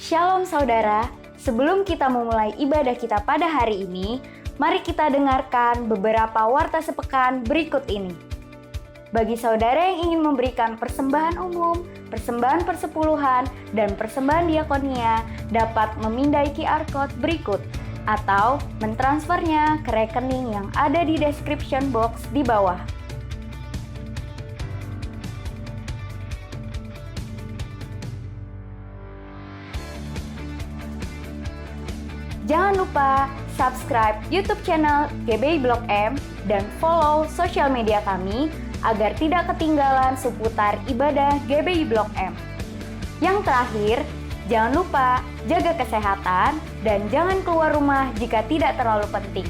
Shalom saudara, sebelum kita memulai ibadah kita pada hari ini, mari kita dengarkan beberapa warta sepekan berikut ini. Bagi saudara yang ingin memberikan persembahan umum, persembahan persepuluhan, dan persembahan diakonia, dapat memindai QR Code berikut atau mentransfernya ke rekening yang ada di description box di bawah. Jangan lupa subscribe YouTube channel GBI Blok M dan follow sosial media kami agar tidak ketinggalan seputar ibadah GBI Blok M. Yang terakhir, jangan lupa jaga kesehatan dan jangan keluar rumah jika tidak terlalu penting.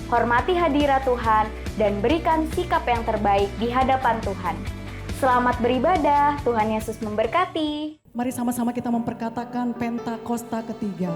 Hormati hadirat Tuhan dan berikan sikap yang terbaik di hadapan Tuhan. Selamat beribadah, Tuhan Yesus memberkati. Mari sama-sama kita memperkatakan Pentakosta ketiga.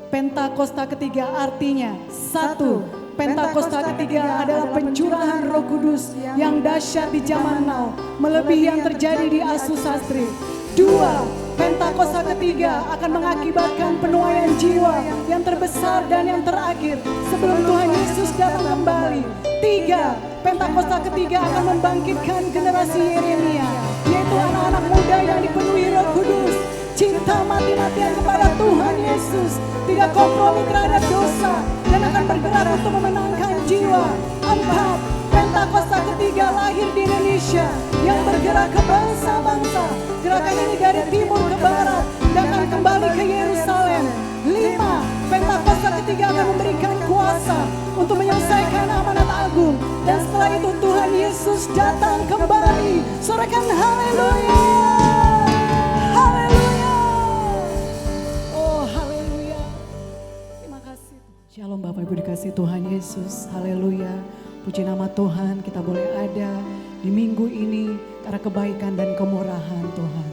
Pentakosta ketiga artinya satu. Pentakosta ketiga adalah pencurahan Roh Kudus yang dahsyat di zaman now, melebihi yang terjadi di Asusastri. Dua, Pentakosta ketiga akan mengakibatkan penuaian jiwa yang terbesar dan yang terakhir sebelum Tuhan Yesus datang kembali. Tiga, Pentakosta ketiga akan membangkitkan generasi Yeremia, yaitu anak-anak muda yang dipenuhi Roh Kudus, cinta mati-matian kepada Tuhan Yesus, tidak kompromi terhadap dosa, dan akan bergerak untuk memenangkan jiwa. Empat, Pentakosta ketiga lahir di Indonesia yang bergerak ke bangsa-bangsa. Gerakan ini dari timur ke barat dan akan kembali ke Yerusalem. Lima, Pentakosta ketiga akan memberikan kuasa untuk menyelesaikan amanat agung. Dan setelah itu Tuhan Yesus datang kembali. Sorakan haleluya. Shalom Bapak Ibu dikasih Tuhan Yesus, haleluya. Puji nama Tuhan, kita boleh ada di minggu ini karena kebaikan dan kemurahan Tuhan.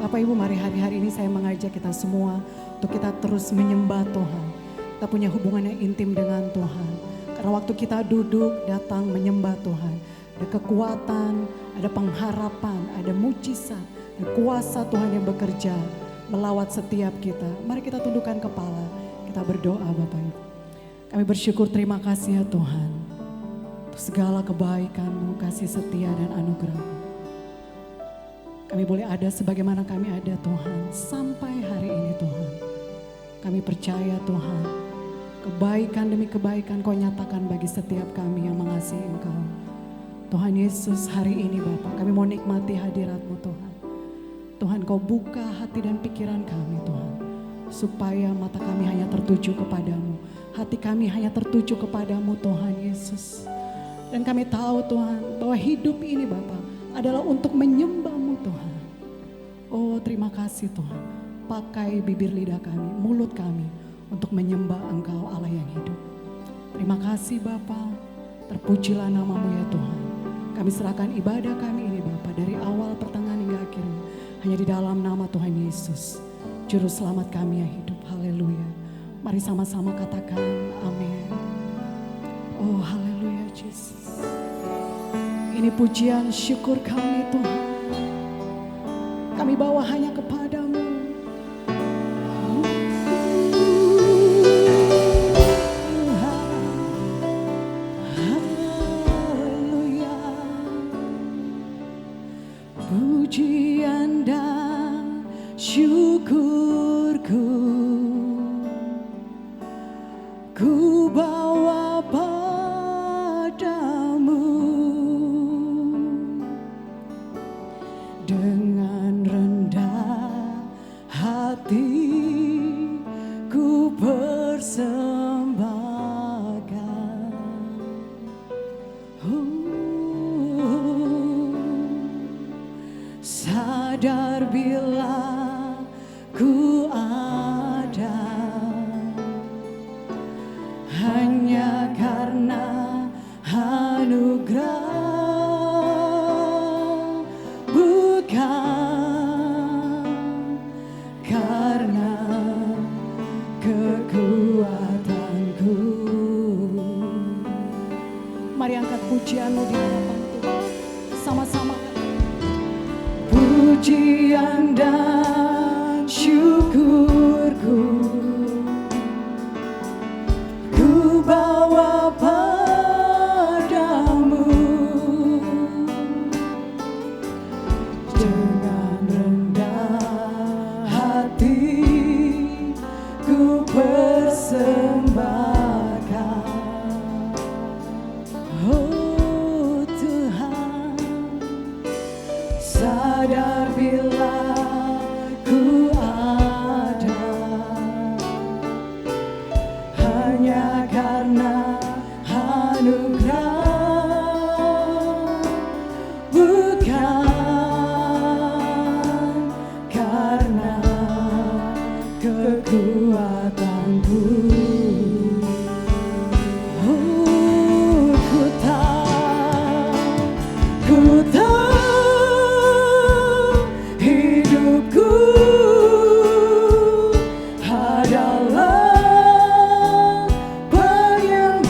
Bapak Ibu, mari hari-hari ini saya mengajak kita semua untuk kita terus menyembah Tuhan. Kita punya hubungan yang intim dengan Tuhan. Karena waktu kita duduk datang menyembah Tuhan, ada kekuatan, ada pengharapan, ada mujizat, ada kuasa Tuhan yang bekerja melawat setiap kita. Mari kita tundukkan kepala, kita berdoa Bapak Ibu. Kami bersyukur, terima kasih ya Tuhan untuk segala kebaikan-Mu, kasih setia dan anugerah-Mu. Kami boleh ada sebagaimana kami ada Tuhan sampai hari ini Tuhan. Kami percaya Tuhan, kebaikan demi kebaikan Kau nyatakan bagi setiap kami yang mengasihi Engkau. Tuhan Yesus, hari ini Bapa, kami mau nikmati hadirat-Mu Tuhan. Tuhan Kau buka hati dan pikiran kami Tuhan, supaya mata kami hanya tertuju kepadamu. Hati kami hanya tertuju kepadamu Tuhan Yesus. Dan kami tahu Tuhan bahwa hidup ini Bapa adalah untuk menyembah-Mu Tuhan. Oh terima kasih Tuhan. Pakai bibir lidah kami, mulut kami untuk menyembah Engkau Allah yang hidup. Terima kasih Bapa. Terpujilah nama-Mu ya Tuhan. Kami serahkan ibadah kami ini Bapa dari awal pertengahan hingga akhirnya hanya di dalam nama Tuhan Yesus, Juru Selamat kami yang hidup. Haleluya. Mari sama-sama katakan amin. Oh haleluya Yesus. Ini pujian syukur kami Tuhan. Kami bawa hanya kepadamu. Haleluya. Pujian dan syukurku ku bawa padamu dengan rendah hati ku persembahkan. Sadar bila ku ada hanya karena anugerah, bukan karena kekuatanku. Mari angkat pujianmu di hadapan Tuhan. Sama-sama pujian dan syukur Sadar bila ku ada hanya karena anugerah, bukan karena kekuatanku. Ku tahu hidupku adalah penyembahan.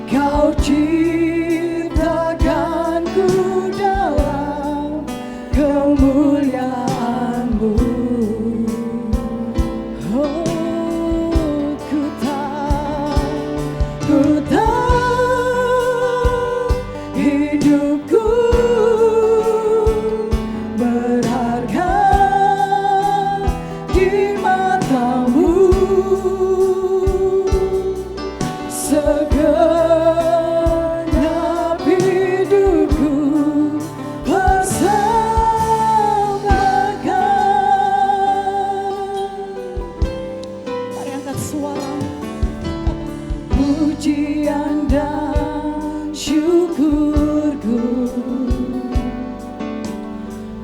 Kau ciptakanku dalam kemuliaan-Mu. Oh, ku tahu hidupku berharga di mata-Mu. Segenap hidupku persembahkan. Mari angkat suara, pujian dan syukurku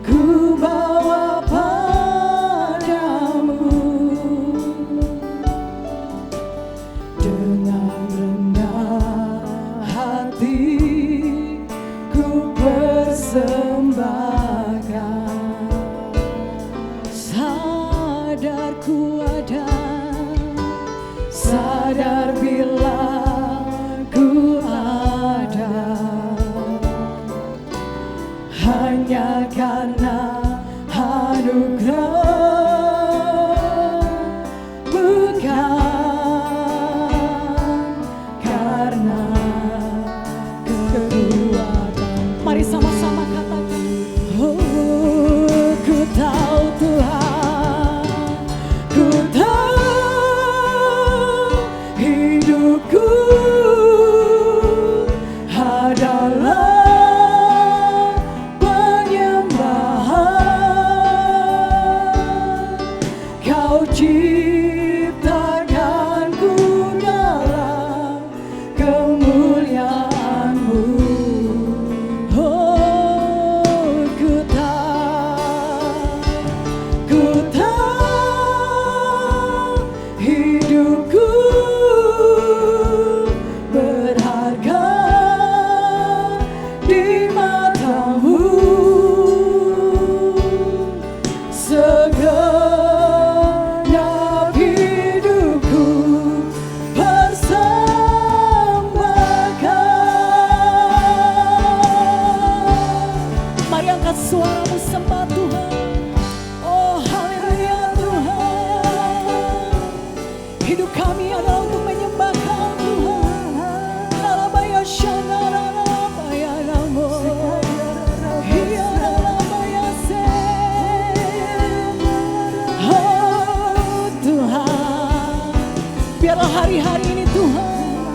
ku bawa padamu. Dengan rendah hati ku persembahkan. Sadar ku ada, sadar bila ku ada hanya karena anugerah, bukan karena kekuatan. Mari sama-sama katakan, oh, ku tahu Tuhan, ku tahu hidupku adalah penyembahan. Kau ciptakanku dalam kemuliaan-Mu. Oh, ku tahu hidupku berharga di mata-Mu. Segenap hidupku persembahkan. Mari angkat suaramu sembah Tuhan. Oh, haleluya Tuhan. Hidup kami adalah untuk menyembah Kau Tuhan. Alabaya shanara alabaya namo. Hiya alabaya se. Oh Tuhan, biarlah hari-hari ini Tuhan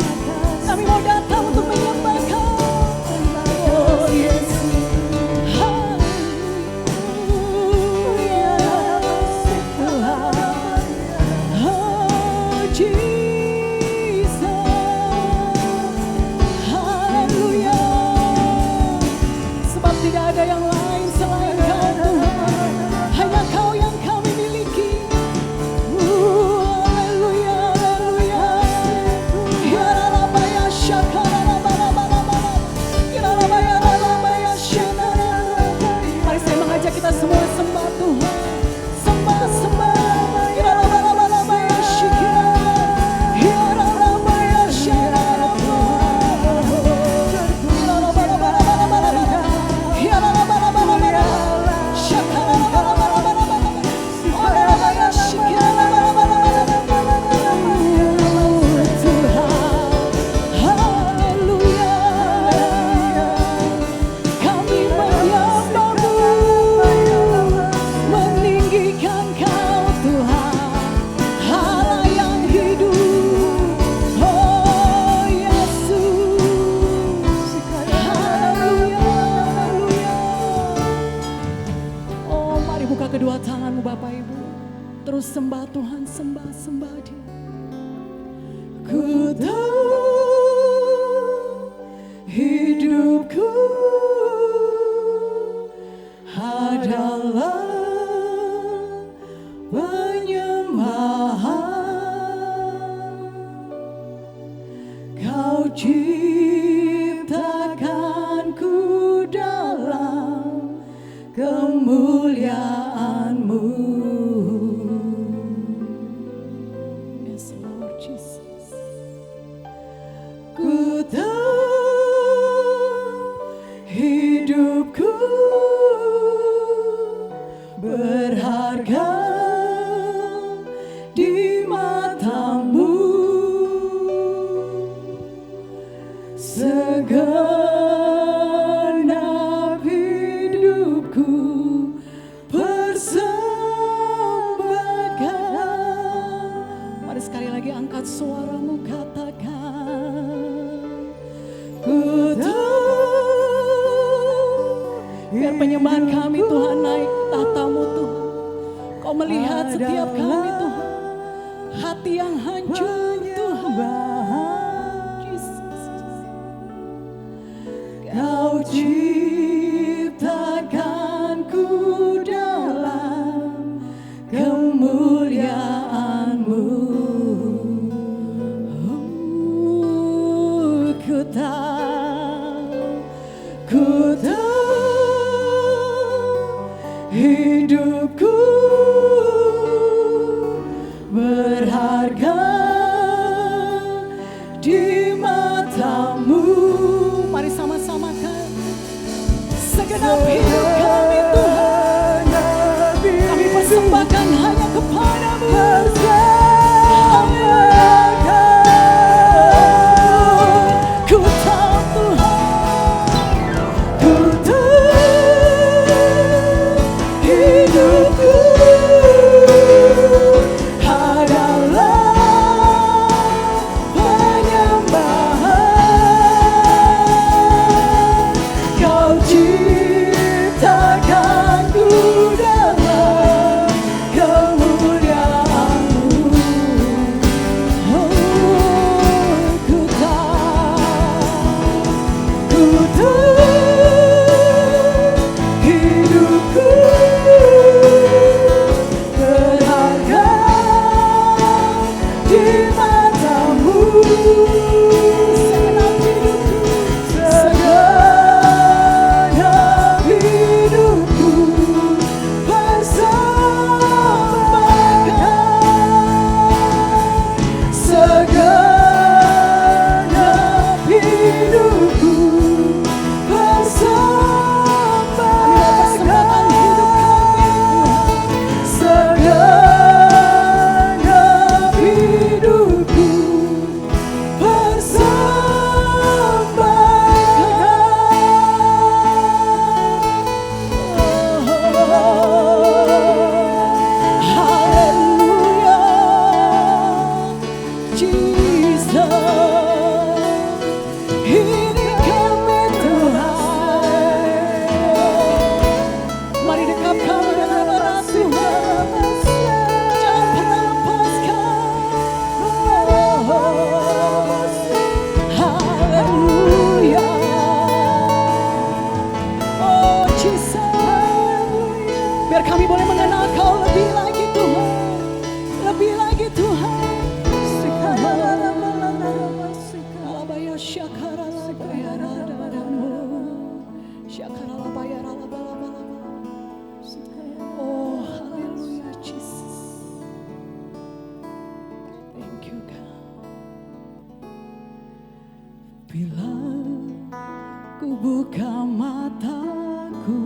kami mau datang untuk menyembah Kau. Oh Yesus, haleluya Tuhan. Oh Jesus, haleluya. Sebab tidak ada yang lain selain Kau Tuhan, hanya Kau yang kami miliki. Haleluya, haleluya. Ya Rabaya Shaka. Kau ciptakanku dalam kemuliaan-Mu. Yes, Lord Jesus. Ku tahu hidupku berharga di mata-Mu. Segenap hidupku persembahkan. Mari sekali lagi angkat suaramu, katakan, ku tahu. Biar penyembahan kami Tuhan naik tahta-Mu Tuhan. Kau melihat setiap kami Tuhan, hati yang hancur Tuhan. Kau ciptakanku dalam kemuliaan-Mu. Ku tahu hidupku berharga di mata-Mu. Mari sama-sama kan, segenap hidup kami Tuhan, kami persembahkan hanya kepada-Mu. Ku tahu Tuhan, ku tahu hidupku adalah penyembahan. Kau ciptakanku dalam kemuliaan-Mu. Oh, ku tahu hidupku berharga di mata-Mu. Segenap hidupku persembahkan. Segenap hidupku persembahkan. Segenap hidupku persembahkan. Haleluya, Jesus. Ini kami Tuhan. Mari dekapkan dengan berat Tuhan. Jangan pernah lepaskan. Haleluya. Oh Jesus. Biar kami boleh mengenal Kau lebih lagi Tuhan. Lebih lagi Tuhan. Oh, haleluya Jesus. Thank you God. Bila ku buka mataku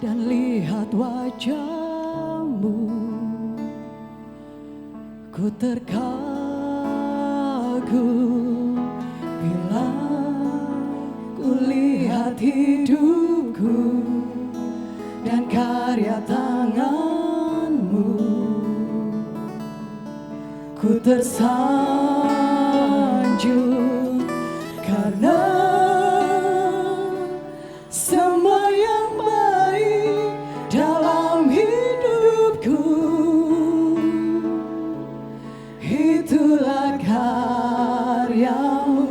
dan lihat wajah-Mu, ku terkagum. Bila ku lihat hidupku dan karya tangan-Mu, ku tersanjung karena semua yang baik dalam hidupku itulah karya-Mu.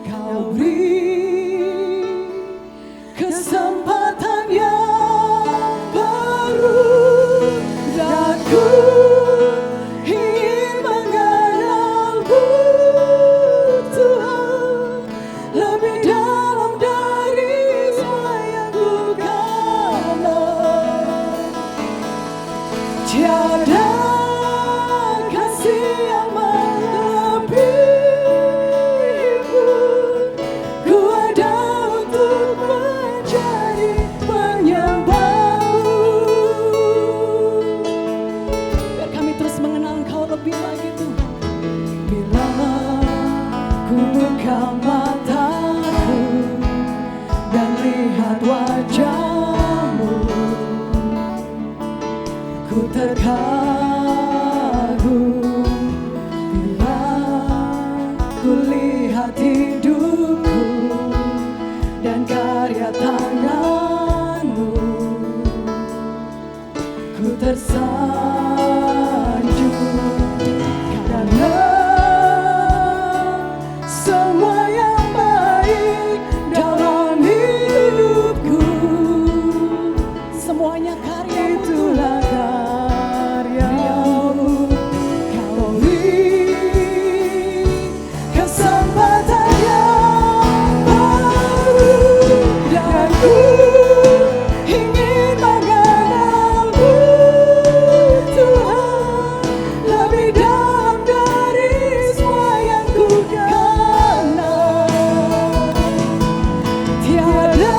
Kau beri kesempatan yang baru dan ku ingin mengenal-Mu. kulihat hidupku dan karya tanganmu, ku tersanjung karena semua yang baik dalam hidupku, semuanya karya itulah karyamu. Kau beri kesempatan yang baru dan ku ingin mengenalmu Tuhan lebih dalam dari semua yang ku kenal. Tiada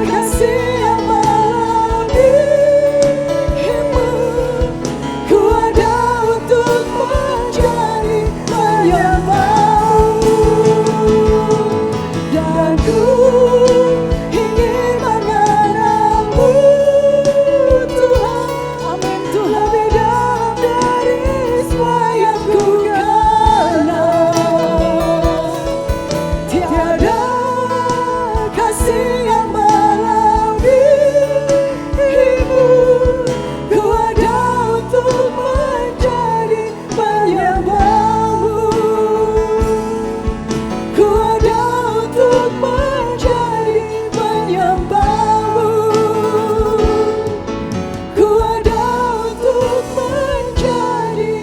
kasih yang melebihimu, ku ada untuk menjadi penyembahmu dan ku ingin mengenalmu Tuhan. Amin Tuhan. Lebih dalam dari semua yang ku kenal. Tiada kasih yang melebihimu, ku ada untuk menjadi penyembahmu, ku ada untuk menjadi penyembahmu, ku ada untuk menjadi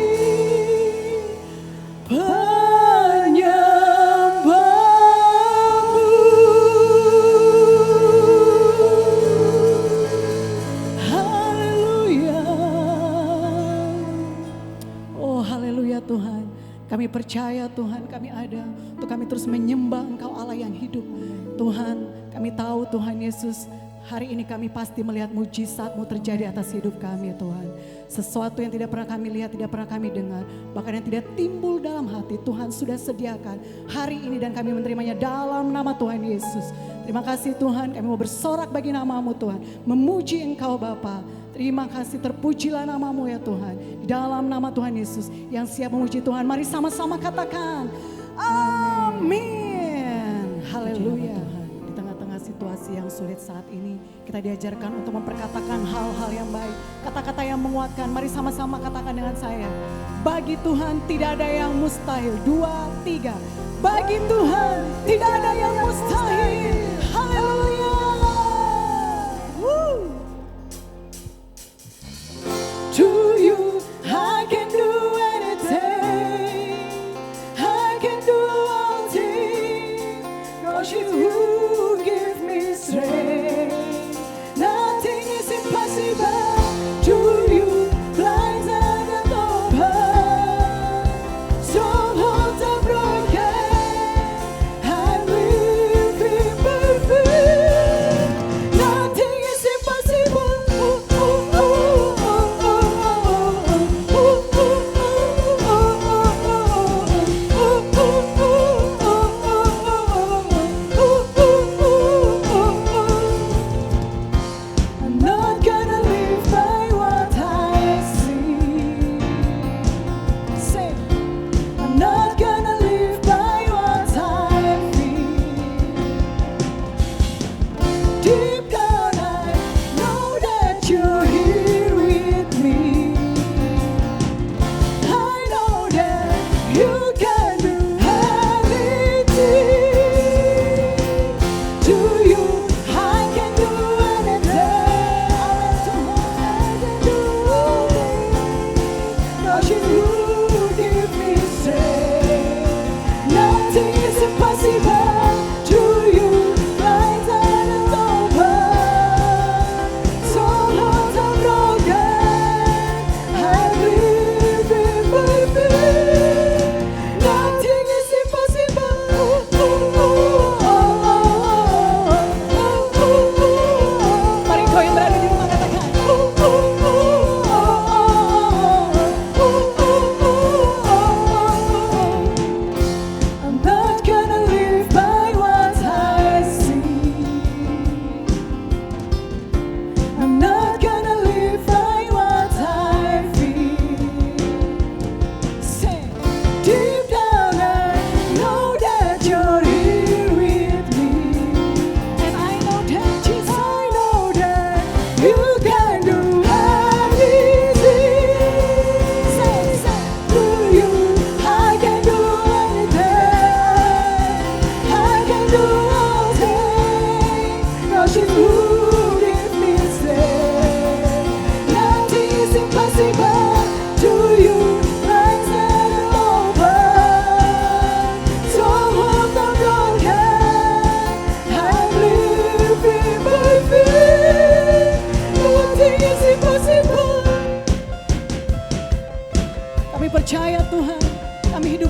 Haleluya. Oh haleluya Tuhan. Kami percaya Tuhan kami ada untuk kami terus menyembah Engkau Allah yang hidup. Tuhan kami tahu Tuhan Yesus hari ini kami pasti melihat mujizat-Mu terjadi atas hidup kami Tuhan. Sesuatu yang tidak pernah kami lihat, tidak pernah kami dengar, bahkan yang tidak timbul dalam hati Tuhan sudah sediakan hari ini dan kami menerimanya dalam nama Tuhan Yesus. Terima kasih Tuhan, kami mau bersorak bagi nama-Mu Tuhan, memuji Engkau Bapa. Terima kasih, terpujilah nama-Mu ya Tuhan. Di dalam nama Tuhan Yesus yang siap memuji Tuhan, mari sama-sama katakan amin. Haleluya. Di tengah-tengah situasi yang sulit saat ini, kita diajarkan untuk memperkatakan hal-hal yang baik, kata-kata yang menguatkan. Mari sama-sama katakan dengan saya. Bagi Tuhan tidak ada yang mustahil. 2, 3. Bagi Tuhan tidak ada yang mustahil. Haleluya. Woo. To you I can do anything, I can do all things, 'cause you give me strength. Nothing is impossible to you, blinds are not open, strongholds are broken, I will be perfect.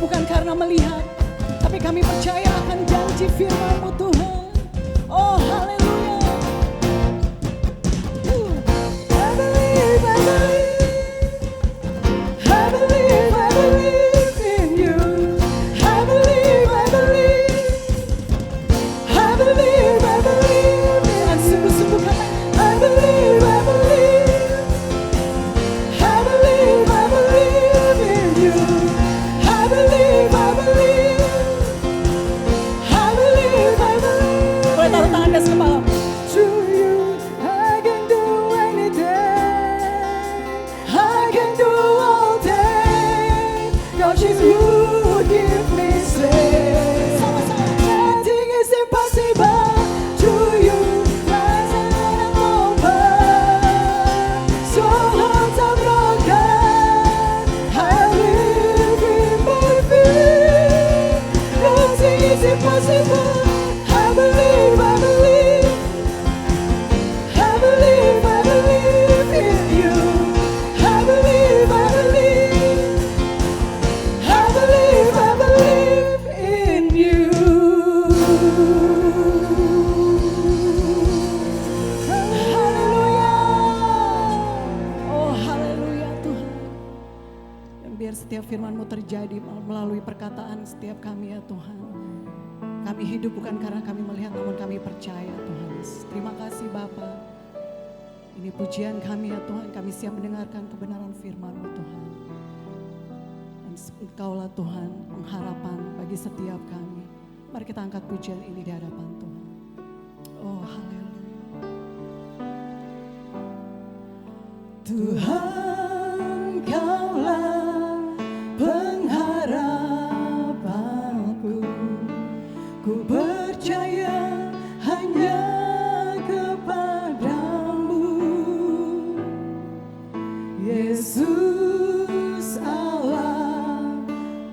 bukan karena melihat, tapi kami percaya akan janji firman-Mu Tuhan. Oh haleluya. I believe, I believe, I believe, I believe in you. I believe, I believe, I believe, I believe in you. Sungguh-sungguh katakan, I believe, I believe, I believe, I believe in you. I believe, I believe, I believe, I believe. Boleh taruh tangan di atas kepala. To you, I can do anything. I can do all things. God is who give me strength. Nothing is impossible to you. Rise and open. So hearts are broken. I live in my fear. Nothing is impossible. I believe, I believe, I believe, I believe in you. I believe, I believe, I believe, I believe in you. Haleluya. Oh haleluya Tuhan. Dan biar setiap firman-Mu terjadi melalui perkataan setiap kami ya Tuhan. Kami hidup bukan karena kami melihat, namun kami percaya Tuhan Yesus. Terima kasih Bapa. Ini pujian kami ya Tuhan, kami siap mendengarkan kebenaran firman-Mu Tuhan. Dan Engkaulah Tuhan pengharapan bagi setiap kami. Mari kita angkat pujian ini di hadapan Tuhan. Oh haleluya. Tuhan Kaulah pengharapanku. Ku percaya hanya kepadamu, Yesus Allah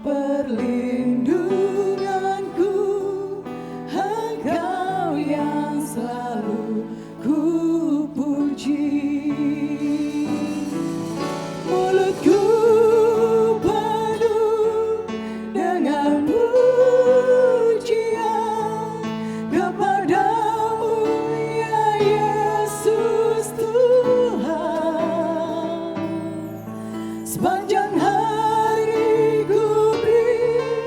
perlindunganku. Engkau yang selalu ku puji. Mulutku penuh dengan pujian kepadamu ya Yesus Tuhan. Sepanjang hari ku beri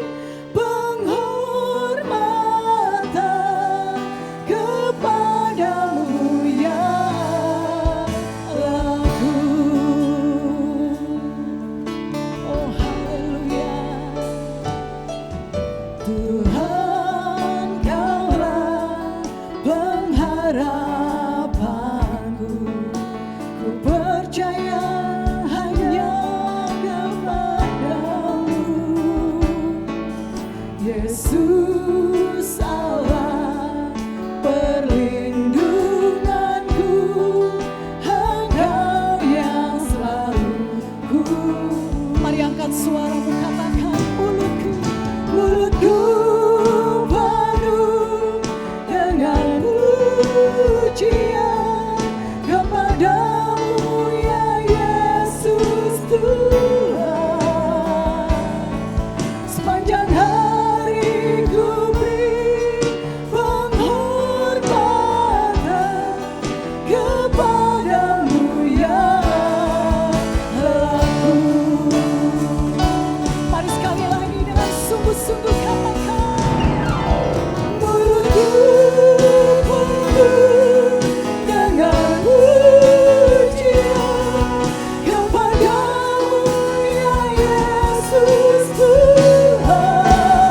penghormatan kepadamu ya Allahku. Oh haleluya. Tuhan Kaulah pengharapanku. Ku percaya hanya kepadamu, Yesus Allah perlindunganku. Engkau yang selalu ku. Mari angkat suaramu, katakan mulutku penuh dengan pujian kepadamu ya Yesus Tuhan. Sepanjang hari ku beri penghormatan kepadamu ya Allahku. Mari sekali lagi dengan sungguh-sungguh katakan, mulutku penuh dengan pujian kepadamu ya Yesus Tuhan.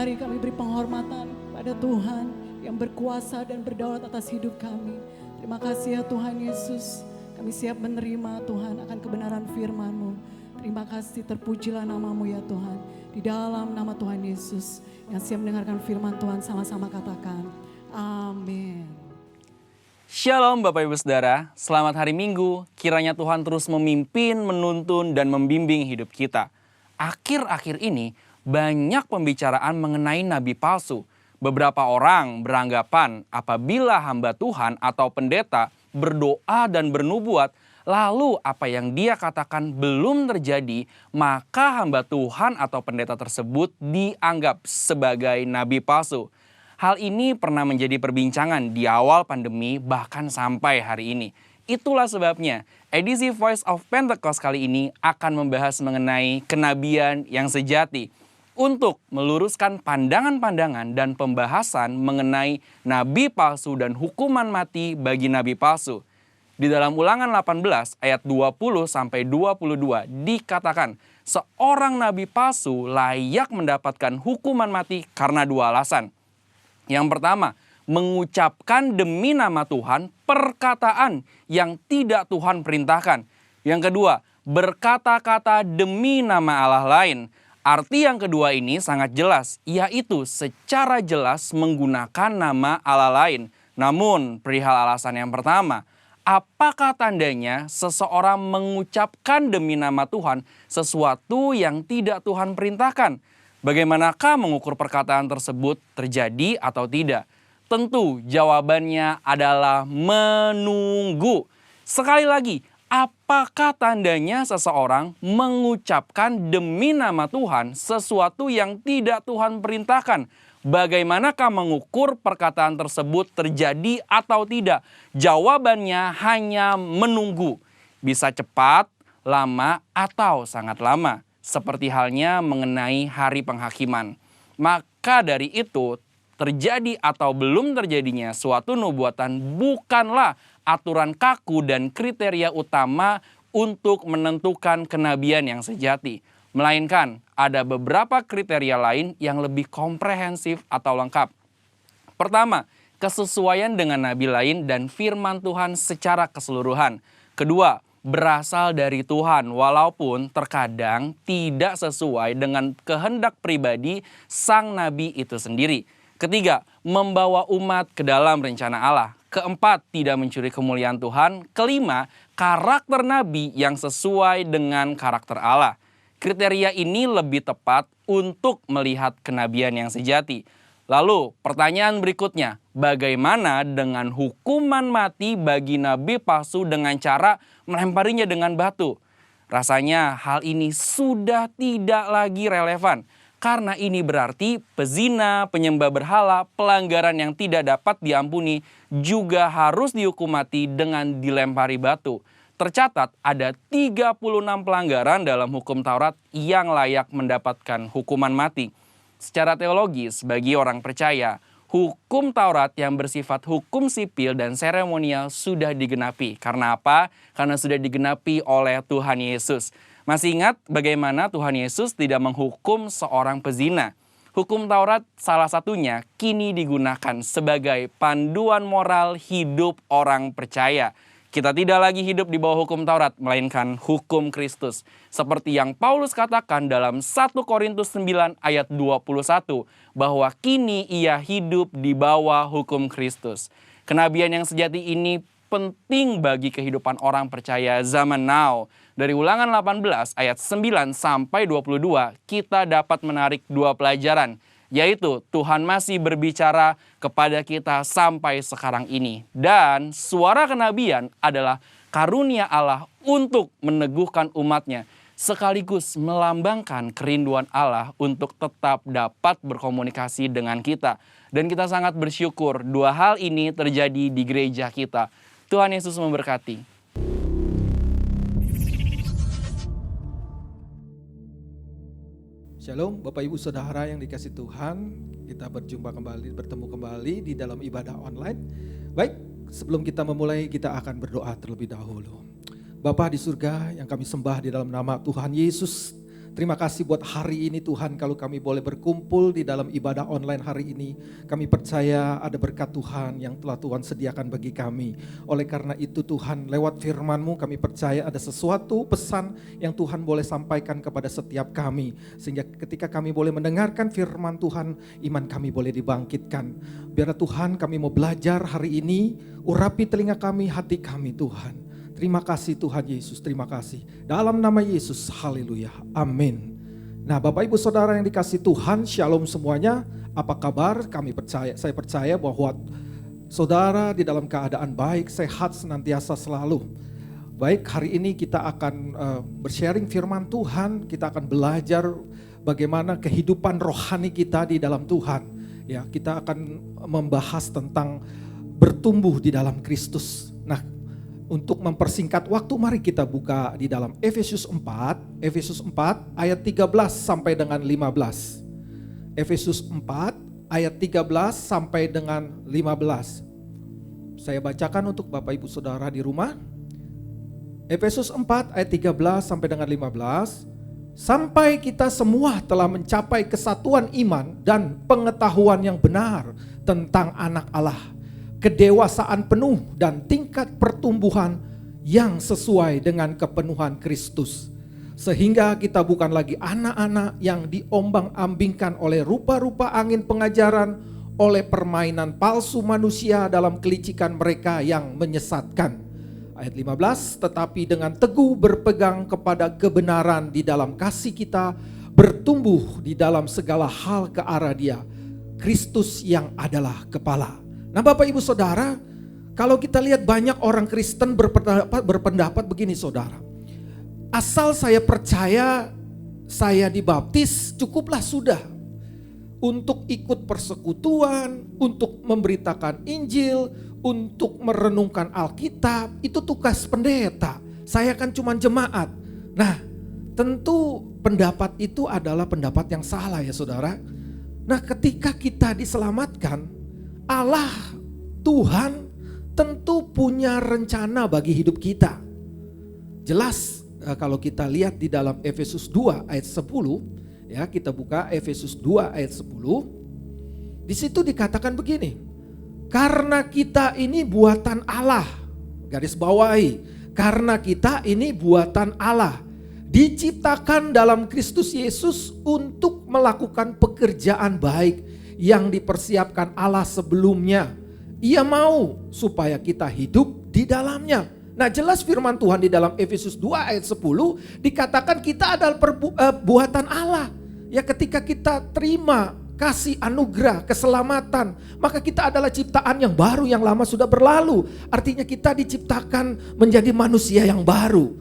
hari kami beri penghormatan pada Tuhan yang berkuasa dan berdaulat atas hidup kami. Terima kasih ya Tuhan Yesus. Kami siap menerima Tuhan akan kebenaran firman-Mu. Terima kasih, terpujilah nama-Mu ya Tuhan. Di dalam nama Tuhan Yesus, yang siap mendengarkan firman Tuhan sama-sama katakan, amin. Shalom Bapak Ibu Saudara, selamat hari Minggu. Kiranya Tuhan terus memimpin, menuntun, dan membimbing hidup kita. Akhir-akhir ini banyak pembicaraan mengenai nabi palsu. Beberapa orang beranggapan apabila hamba Tuhan atau pendeta berdoa dan bernubuat, lalu apa yang dia katakan belum terjadi, maka hamba Tuhan atau pendeta tersebut dianggap sebagai nabi palsu. Hal ini pernah menjadi perbincangan di awal pandemi bahkan sampai hari ini. Itulah sebabnya edisi Voice of Pentecost kali ini akan membahas mengenai kenabian yang sejati. Untuk meluruskan pandangan-pandangan dan pembahasan mengenai nabi palsu dan hukuman mati bagi nabi palsu. Di dalam Ulangan 18 ayat 20-22 dikatakan, seorang nabi palsu layak mendapatkan hukuman mati karena dua alasan. Yang pertama, mengucapkan demi nama Tuhan perkataan yang tidak Tuhan perintahkan. Yang kedua, berkata-kata demi nama Allah lain. Arti yang kedua ini sangat jelas, yaitu secara jelas menggunakan nama Allah lain. Namun, perihal alasan yang pertama, apakah tandanya seseorang mengucapkan demi nama Tuhan sesuatu yang tidak Tuhan perintahkan? Bagaimanakah mengukur perkataan tersebut terjadi atau tidak? Tentu jawabannya adalah menunggu. Sekali lagi, apakah tandanya seseorang mengucapkan demi nama Tuhan sesuatu yang tidak Tuhan perintahkan? Bagaimanakah mengukur perkataan tersebut terjadi atau tidak? Jawabannya hanya menunggu. Bisa cepat, lama, atau sangat lama. Seperti halnya mengenai hari penghakiman. Maka dari itu, terjadi atau belum terjadinya suatu nubuatan bukanlah aturan kaku dan kriteria utama untuk menentukan kenabian yang sejati. Melainkan ada beberapa kriteria lain yang lebih komprehensif atau lengkap. Pertama, kesesuaian dengan nabi lain dan firman Tuhan secara keseluruhan. Kedua, berasal dari Tuhan walaupun terkadang tidak sesuai dengan kehendak pribadi sang nabi itu sendiri. Ketiga, membawa umat ke dalam rencana Allah. Keempat, tidak mencuri kemuliaan Tuhan. Kelima, karakter nabi yang sesuai dengan karakter Allah. Kriteria ini lebih tepat untuk melihat kenabian yang sejati. Lalu, pertanyaan berikutnya, bagaimana dengan hukuman mati bagi nabi palsu dengan cara melemparinya dengan batu? Rasanya hal ini sudah tidak lagi relevan. Karena ini berarti pezina, penyembah berhala, pelanggaran yang tidak dapat diampuni juga harus dihukum mati dengan dilempari batu. Tercatat ada 36 pelanggaran dalam hukum Taurat yang layak mendapatkan hukuman mati. Secara teologis, bagi orang percaya, hukum Taurat yang bersifat hukum sipil dan seremonial sudah digenapi. Karena apa? Karena sudah digenapi oleh Tuhan Yesus. Masih ingat bagaimana Tuhan Yesus tidak menghukum seorang pezina? Hukum Taurat salah satunya kini digunakan sebagai panduan moral hidup orang percaya. Kita tidak lagi hidup di bawah hukum Taurat, melainkan hukum Kristus. Seperti yang Paulus katakan dalam 1 Korintus 9 ayat 21, bahwa kini ia hidup di bawah hukum Kristus. Kenabian yang sejati ini penting bagi kehidupan orang percaya zaman now. Dari Ulangan 18 ayat 9 sampai 22, kita dapat menarik dua pelajaran, yaitu Tuhan masih berbicara kepada kita sampai sekarang ini. Dan suara kenabian adalah karunia Allah untuk meneguhkan umatnya, sekaligus melambangkan kerinduan Allah untuk tetap dapat berkomunikasi dengan kita. Dan kita sangat bersyukur dua hal ini terjadi di gereja kita. Tuhan Yesus memberkati. Shalom Bapak Ibu Saudara yang dikasih Tuhan, kita bertemu kembali di dalam ibadah online. Baik, sebelum kita memulai kita akan berdoa terlebih dahulu. Bapa di surga yang kami sembah di dalam nama Tuhan Yesus, Terima kasih buat hari ini Tuhan, kalau kami boleh berkumpul di dalam ibadah online hari ini. Kami percaya ada berkat Tuhan yang telah Tuhan sediakan bagi kami. Oleh karena itu Tuhan, lewat firman-Mu kami percaya ada sesuatu pesan yang Tuhan boleh sampaikan kepada setiap kami. Sehingga ketika kami boleh mendengarkan firman Tuhan, iman kami boleh dibangkitkan. Biar Tuhan, kami mau belajar hari ini, urapi telinga kami, hati kami Tuhan. Terima kasih Tuhan Yesus, terima kasih. Dalam nama Yesus, haleluya, amin. Nah Bapak Ibu Saudara yang dikasih Tuhan, shalom semuanya. Apa kabar? Saya percaya bahwa saudara di dalam keadaan baik, sehat senantiasa selalu. Baik, hari ini kita akan bersharing firman Tuhan, kita akan belajar bagaimana kehidupan rohani kita di dalam Tuhan. Ya, kita akan membahas tentang bertumbuh di dalam Kristus. Nah, untuk mempersingkat waktu, mari kita buka di dalam Efesus 4 ayat 13 sampai dengan 15. Efesus 4 ayat 13 sampai dengan 15. Saya bacakan untuk Bapak Ibu Saudara di rumah. Efesus 4 ayat 13 sampai dengan 15. Sampai kita semua telah mencapai kesatuan iman dan pengetahuan yang benar tentang anak Allah, kedewasaan penuh dan tingkat pertumbuhan yang sesuai dengan kepenuhan Kristus. Sehingga kita bukan lagi anak-anak yang diombang-ambingkan oleh rupa-rupa angin pengajaran, oleh permainan palsu manusia dalam kelicikan mereka yang menyesatkan. Ayat 15, tetapi dengan teguh berpegang kepada kebenaran di dalam kasih kita, bertumbuh di dalam segala hal ke arah Dia, Kristus yang adalah kepala. Nah Bapak Ibu Saudara, kalau kita lihat banyak orang Kristen berpendapat begini saudara. Asal saya percaya, saya dibaptis, cukuplah sudah. Untuk ikut persekutuan, untuk memberitakan Injil, untuk merenungkan Alkitab, itu tugas pendeta. Saya kan cuma jemaat. Nah tentu pendapat itu adalah pendapat yang salah ya saudara. Nah ketika kita diselamatkan, Allah, Tuhan tentu punya rencana bagi hidup kita. Jelas kalau kita lihat di dalam Efesus 2 ayat 10, ya kita buka Efesus 2 ayat 10. Di situ dikatakan begini, karena kita ini buatan Allah, garis bawahi, karena kita ini buatan Allah, diciptakan dalam Kristus Yesus untuk melakukan pekerjaan baik yang dipersiapkan Allah sebelumnya. Ia mau supaya kita hidup di dalamnya. Nah jelas firman Tuhan di dalam Efesus 2 ayat 10 dikatakan kita adalah buatan Allah. Ya ketika kita terima kasih anugerah keselamatan, maka kita adalah ciptaan yang baru, yang lama sudah berlalu. Artinya kita diciptakan menjadi manusia yang baru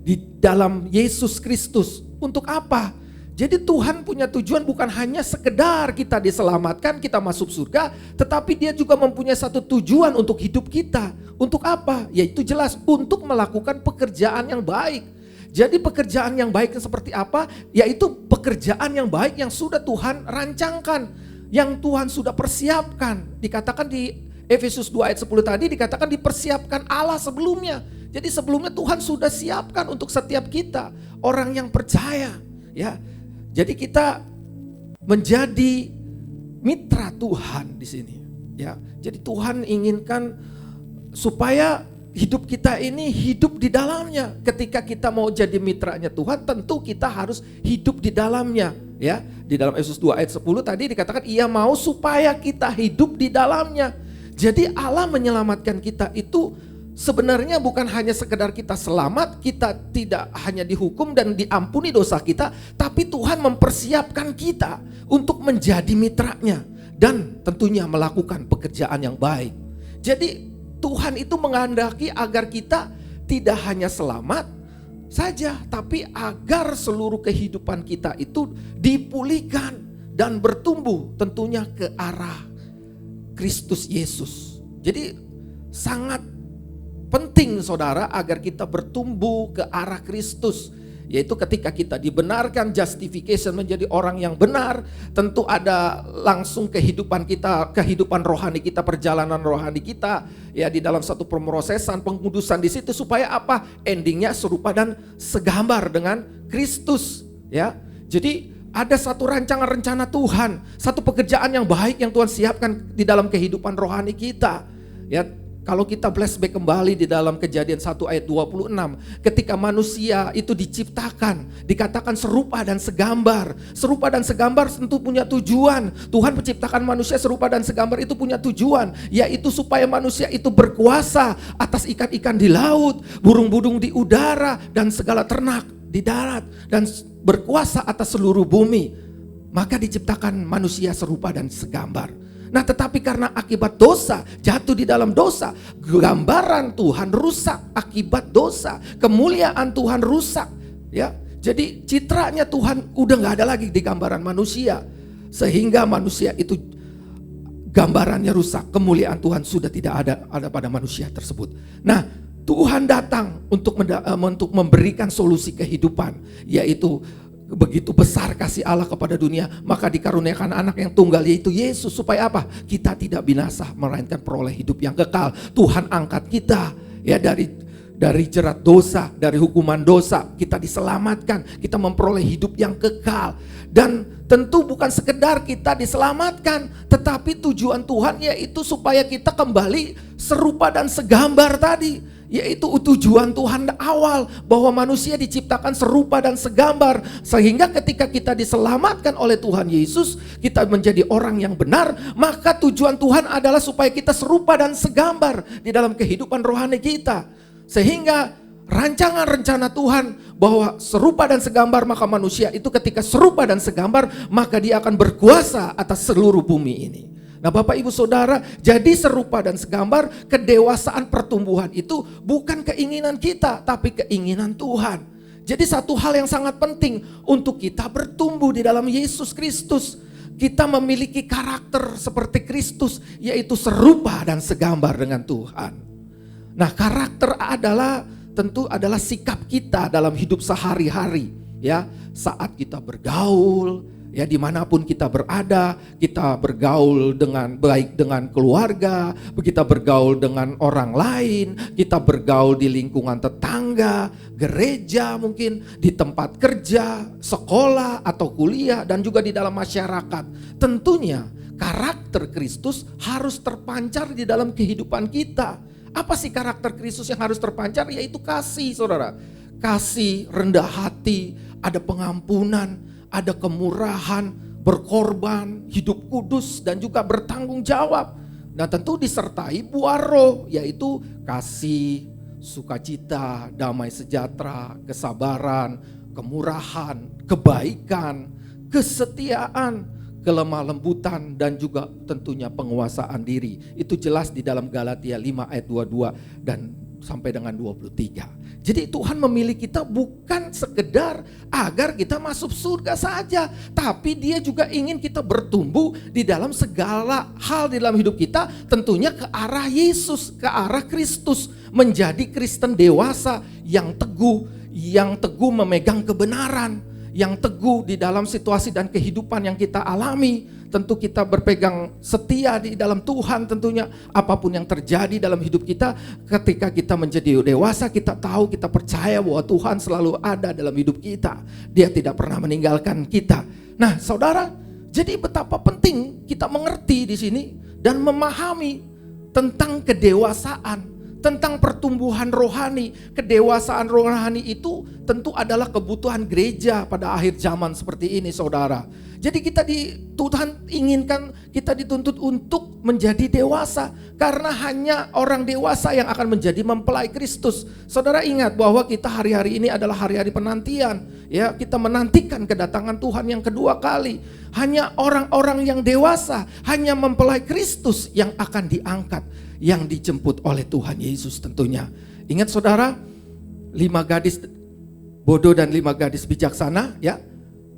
di dalam Yesus Kristus. Untuk apa? Jadi Tuhan punya tujuan bukan hanya sekedar kita diselamatkan, kita masuk surga, tetapi Dia juga mempunyai satu tujuan untuk hidup kita. Untuk apa? Yaitu jelas untuk melakukan pekerjaan yang baik. Jadi pekerjaan yang baik seperti apa? Yaitu pekerjaan yang baik yang sudah Tuhan rancangkan, yang Tuhan sudah persiapkan. Dikatakan di Efesus 2 ayat 10 tadi dikatakan dipersiapkan Allah sebelumnya. Jadi sebelumnya Tuhan sudah siapkan untuk setiap kita, orang yang percaya, ya. Jadi kita menjadi mitra Tuhan di sini, ya. Jadi Tuhan inginkan supaya hidup kita ini hidup di dalamnya. Ketika kita mau jadi mitranya Tuhan, tentu kita harus hidup di dalamnya, ya. Di dalam Efesus 2 ayat 10 tadi dikatakan Ia mau supaya kita hidup di dalamnya. Jadi Allah menyelamatkan kita itu sebenarnya bukan hanya sekedar kita selamat, kita tidak hanya dihukum dan diampuni dosa kita, tapi Tuhan mempersiapkan kita untuk menjadi mitranya dan tentunya melakukan pekerjaan yang baik. Jadi Tuhan itu menghendaki agar kita tidak hanya selamat saja, tapi agar seluruh kehidupan kita itu dipulihkan dan bertumbuh tentunya ke arah Kristus Yesus. Jadi sangat penting saudara agar kita bertumbuh ke arah Kristus. Yaitu ketika kita dibenarkan, justification menjadi orang yang benar, tentu ada langsung kehidupan kita, kehidupan rohani kita, perjalanan rohani kita, ya di dalam satu pemrosesan, pengudusan di situ supaya apa? Endingnya serupa dan segambar dengan Kristus. Ya. Jadi ada satu rancangan rencana Tuhan, satu pekerjaan yang baik yang Tuhan siapkan di dalam kehidupan rohani kita. Ya, kalau kita flashback kembali di dalam Kejadian 1 ayat 26, ketika manusia itu diciptakan, dikatakan serupa dan segambar. Serupa dan segambar tentu punya tujuan. Tuhan menciptakan manusia serupa dan segambar itu punya tujuan, yaitu supaya manusia itu berkuasa atas ikan-ikan di laut, burung-burung di udara, dan segala ternak di darat, dan berkuasa atas seluruh bumi. Maka diciptakan manusia serupa dan segambar. Nah, tetapi karena akibat dosa, jatuh di dalam dosa, gambaran Tuhan rusak akibat dosa, kemuliaan Tuhan rusak, ya. Jadi citranya Tuhan udah nggak ada lagi di gambaran manusia, sehingga manusia itu gambarannya rusak, kemuliaan Tuhan sudah tidak ada pada manusia tersebut. Nah, Tuhan datang untuk memberikan solusi kehidupan, yaitu begitu besar kasih Allah kepada dunia, maka dikaruniakan anak yang tunggal, yaitu Yesus, supaya apa? Kita tidak binasa, melainkan peroleh hidup yang kekal. Tuhan angkat kita ya dari jerat dosa, dari hukuman dosa, kita diselamatkan, kita memperoleh hidup yang kekal. Dan tentu bukan sekedar kita diselamatkan, tetapi tujuan Tuhan yaitu supaya kita kembali serupa dan segambar tadi. Yaitu tujuan Tuhan awal, bahwa manusia diciptakan serupa dan segambar, sehingga ketika kita diselamatkan oleh Tuhan Yesus, kita menjadi orang yang benar. Maka tujuan Tuhan adalah supaya kita serupa dan segambar di dalam kehidupan rohani kita, sehingga rancangan rencana Tuhan bahwa serupa dan segambar, maka manusia itu ketika serupa dan segambar, maka dia akan berkuasa atas seluruh bumi ini. Nah, Bapak Ibu Saudara, jadi serupa dan segambar, kedewasaan pertumbuhan itu bukan keinginan kita, tapi keinginan Tuhan. Jadi satu hal yang sangat penting untuk kita bertumbuh di dalam Yesus Kristus. Kita memiliki karakter seperti Kristus, yaitu serupa dan segambar dengan Tuhan. Nah, karakter tentu adalah sikap kita dalam hidup sehari-hari, ya. Saat kita bergaul, ya, dimanapun kita berada, kita bergaul dengan baik dengan keluarga, kita bergaul dengan orang lain, kita bergaul di lingkungan tetangga, gereja mungkin, di tempat kerja, sekolah atau kuliah, dan juga di dalam masyarakat. Tentunya karakter Kristus harus terpancar di dalam kehidupan kita. Apa sih karakter Kristus yang harus terpancar? Yaitu kasih, saudara. Kasih, rendah hati, ada pengampunan, ada kemurahan, berkorban, hidup kudus, dan juga bertanggung jawab. Nah, tentu disertai buah roh, yaitu kasih, sukacita, damai sejahtera, kesabaran, kemurahan, kebaikan, kesetiaan, kelemah lembutan, dan juga tentunya penguasaan diri. Itu jelas di dalam Galatia 5 ayat 22 dan sampai dengan 23. Jadi Tuhan memilih kita bukan sekedar agar kita masuk surga saja, tapi Dia juga ingin kita bertumbuh di dalam segala hal di dalam hidup kita, tentunya ke arah Yesus, ke arah Kristus, menjadi Kristen dewasa yang teguh memegang kebenaran, yang teguh di dalam situasi dan kehidupan yang kita alami. Tentu kita berpegang setia di dalam Tuhan, tentunya apapun yang terjadi dalam hidup kita, ketika kita menjadi dewasa, kita tahu, kita percaya bahwa Tuhan selalu ada dalam hidup kita. Dia tidak pernah meninggalkan kita. Nah, saudara, jadi betapa penting kita mengerti di sini dan memahami tentang kedewasaan, tentang pertumbuhan rohani. Kedewasaan rohani itu tentu adalah kebutuhan gereja pada akhir zaman seperti ini, saudara. Jadi Tuhan inginkan kita dituntut untuk menjadi dewasa, karena hanya orang dewasa yang akan menjadi mempelai Kristus. Saudara ingat bahwa kita hari-hari ini adalah hari-hari penantian, ya, kita menantikan kedatangan Tuhan yang kedua kali. Hanya orang-orang yang dewasa, hanya mempelai Kristus yang akan diangkat, yang dijemput oleh Tuhan Yesus tentunya. Ingat saudara, 5 gadis bodoh dan 5 gadis bijaksana, ya.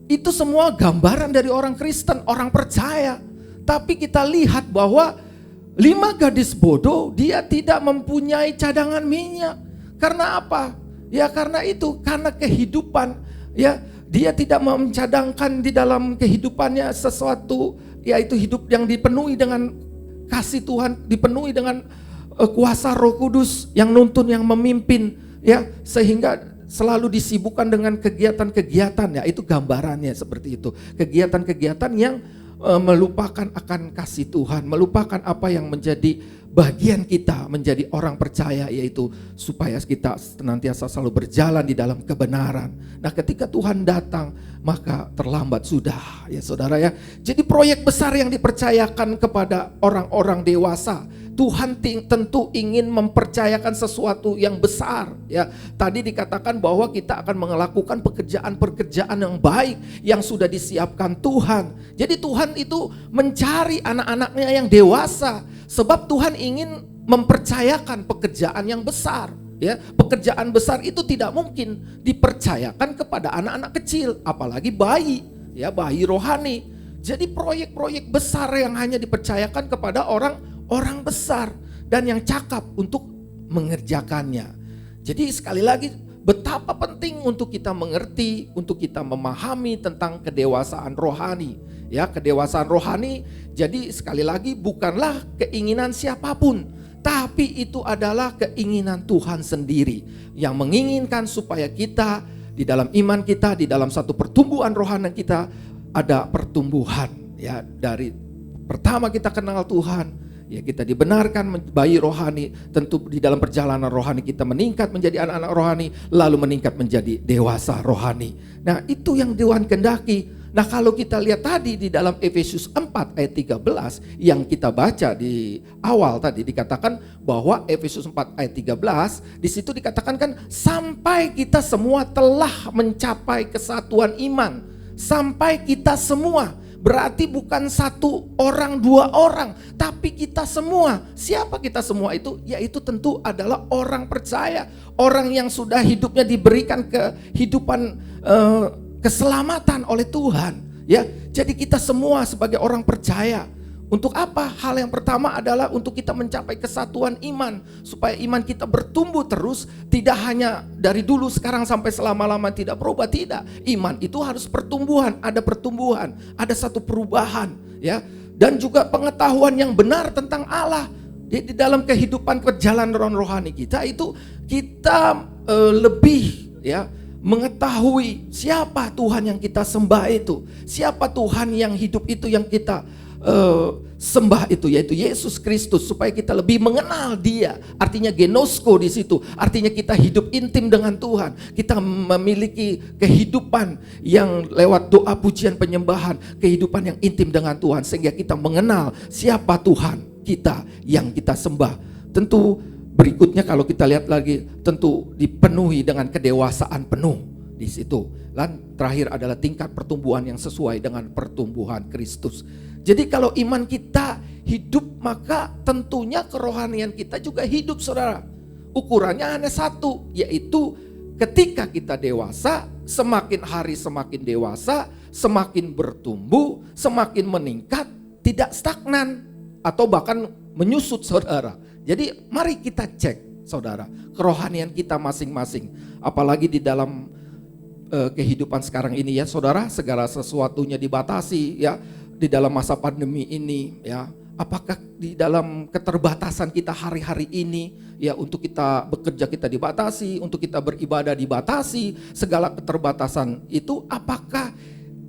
Itu semua gambaran dari orang Kristen, orang percaya. Tapi kita lihat bahwa 5 gadis bodoh, dia tidak mempunyai cadangan minyak. Karena apa? Ya karena kehidupan, ya, dia tidak mencadangkan di dalam kehidupannya sesuatu, yaitu hidup yang dipenuhi dengan kasih Tuhan, dipenuhi dengan kuasa Roh Kudus yang nuntun, yang memimpin, ya, sehingga selalu disibukkan dengan kegiatan-kegiatan, ya itu gambarannya seperti itu. Kegiatan-kegiatan yang melupakan akan kasih Tuhan, melupakan apa yang menjadi bagian kita menjadi orang percaya, yaitu supaya kita senantiasa selalu berjalan di dalam kebenaran. Nah, ketika Tuhan datang, maka terlambat sudah, ya saudara ya. Jadi proyek besar yang dipercayakan kepada orang-orang dewasa, Tuhan tentu ingin mempercayakan sesuatu yang besar, ya. Tadi dikatakan bahwa kita akan melakukan pekerjaan-pekerjaan yang baik yang sudah disiapkan Tuhan. Jadi Tuhan itu mencari anak-anaknya yang dewasa, sebab Tuhan ingin mempercayakan pekerjaan yang besar, ya. Pekerjaan besar itu tidak mungkin dipercayakan kepada anak-anak kecil, apalagi bayi, ya, bayi rohani. Jadi proyek-proyek besar yang hanya dipercayakan kepada orang besar dan yang cakap untuk mengerjakannya. Jadi sekali lagi, betapa penting untuk kita mengerti, untuk kita memahami tentang kedewasaan rohani. Ya, kedewasaan rohani, jadi sekali lagi bukanlah keinginan siapapun, tapi itu adalah keinginan Tuhan sendiri yang menginginkan supaya kita di dalam iman kita, di dalam satu pertumbuhan rohani kita ada pertumbuhan, ya. Dari pertama kita kenal Tuhan, ya kita dibenarkan bayi rohani, tentu di dalam perjalanan rohani kita meningkat menjadi anak-anak rohani, lalu meningkat menjadi dewasa rohani. Nah, itu yang Tuhan kehendaki. Nah, kalau kita lihat tadi di dalam Efesus 4 ayat 13 yang kita baca di awal tadi, dikatakan bahwa Efesus 4 ayat 13 di situ dikatakan kan, sampai kita semua telah mencapai kesatuan iman. Sampai kita semua, berarti bukan satu orang, dua orang, tapi kita semua. Siapa kita semua itu? Yaitu tentu adalah orang percaya, orang yang sudah hidupnya diberikan kehidupan keselamatan oleh Tuhan, ya. Jadi kita semua sebagai orang percaya, untuk apa? Hal yang pertama adalah untuk kita mencapai kesatuan iman, supaya iman kita bertumbuh terus, tidak hanya dari dulu sekarang sampai selama-lama tidak berubah, tidak. Iman itu harus pertumbuhan, ada satu perubahan, ya. Dan juga pengetahuan yang benar tentang Allah. Di dalam kehidupan perjalanan rohani kita itu kita lebih, ya, mengetahui siapa Tuhan yang kita sembah itu, siapa Tuhan yang hidup itu yang kita sembah itu, yaitu Yesus Kristus, supaya kita lebih mengenal Dia. Artinya genosko di situ, artinya kita hidup intim dengan Tuhan. Kita memiliki kehidupan yang lewat doa, pujian, penyembahan, kehidupan yang intim dengan Tuhan, sehingga kita mengenal siapa Tuhan kita yang kita sembah. Tentu berikutnya kalau kita lihat lagi, tentu dipenuhi dengan kedewasaan penuh di situ. Dan terakhir adalah tingkat pertumbuhan yang sesuai dengan pertumbuhan Kristus. Jadi kalau iman kita hidup, maka tentunya kerohanian kita juga hidup, saudara. Ukurannya hanya satu, yaitu ketika kita dewasa, semakin hari semakin dewasa, semakin bertumbuh, semakin meningkat, tidak stagnan atau bahkan menyusut, saudara. Jadi mari kita cek, saudara, kerohanian kita masing-masing. Apalagi di dalam kehidupan sekarang ini, ya saudara, segala sesuatunya dibatasi, ya. Di dalam masa pandemi ini, ya, apakah di dalam keterbatasan kita hari-hari ini, ya, untuk kita bekerja kita dibatasi, untuk kita beribadah dibatasi, segala keterbatasan itu, apakah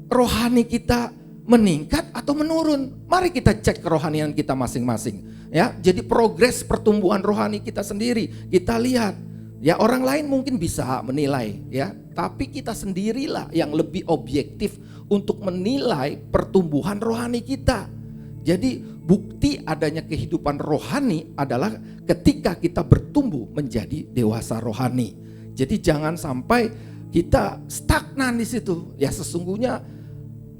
rohani kita meningkat atau menurun? Mari kita cek kerohanian kita masing-masing, ya. Jadi progres pertumbuhan rohani kita sendiri kita lihat, ya. Orang lain mungkin bisa menilai, ya, tapi kita sendirilah yang lebih objektif untuk menilai pertumbuhan rohani kita. Jadi bukti adanya kehidupan rohani adalah ketika kita bertumbuh menjadi dewasa rohani. Jadi jangan sampai kita stagnan di situ. Ya, sesungguhnya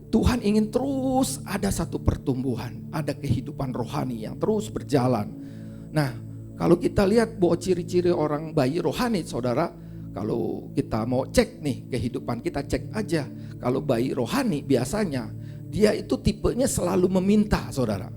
Tuhan ingin terus ada satu pertumbuhan, ada kehidupan rohani yang terus berjalan. Nah, kalau kita lihat bahwa ciri-ciri orang bayi rohani, saudara, kalau kita mau cek nih kehidupan kita, cek aja. Kalau bayi rohani biasanya dia itu tipenya selalu meminta, saudara.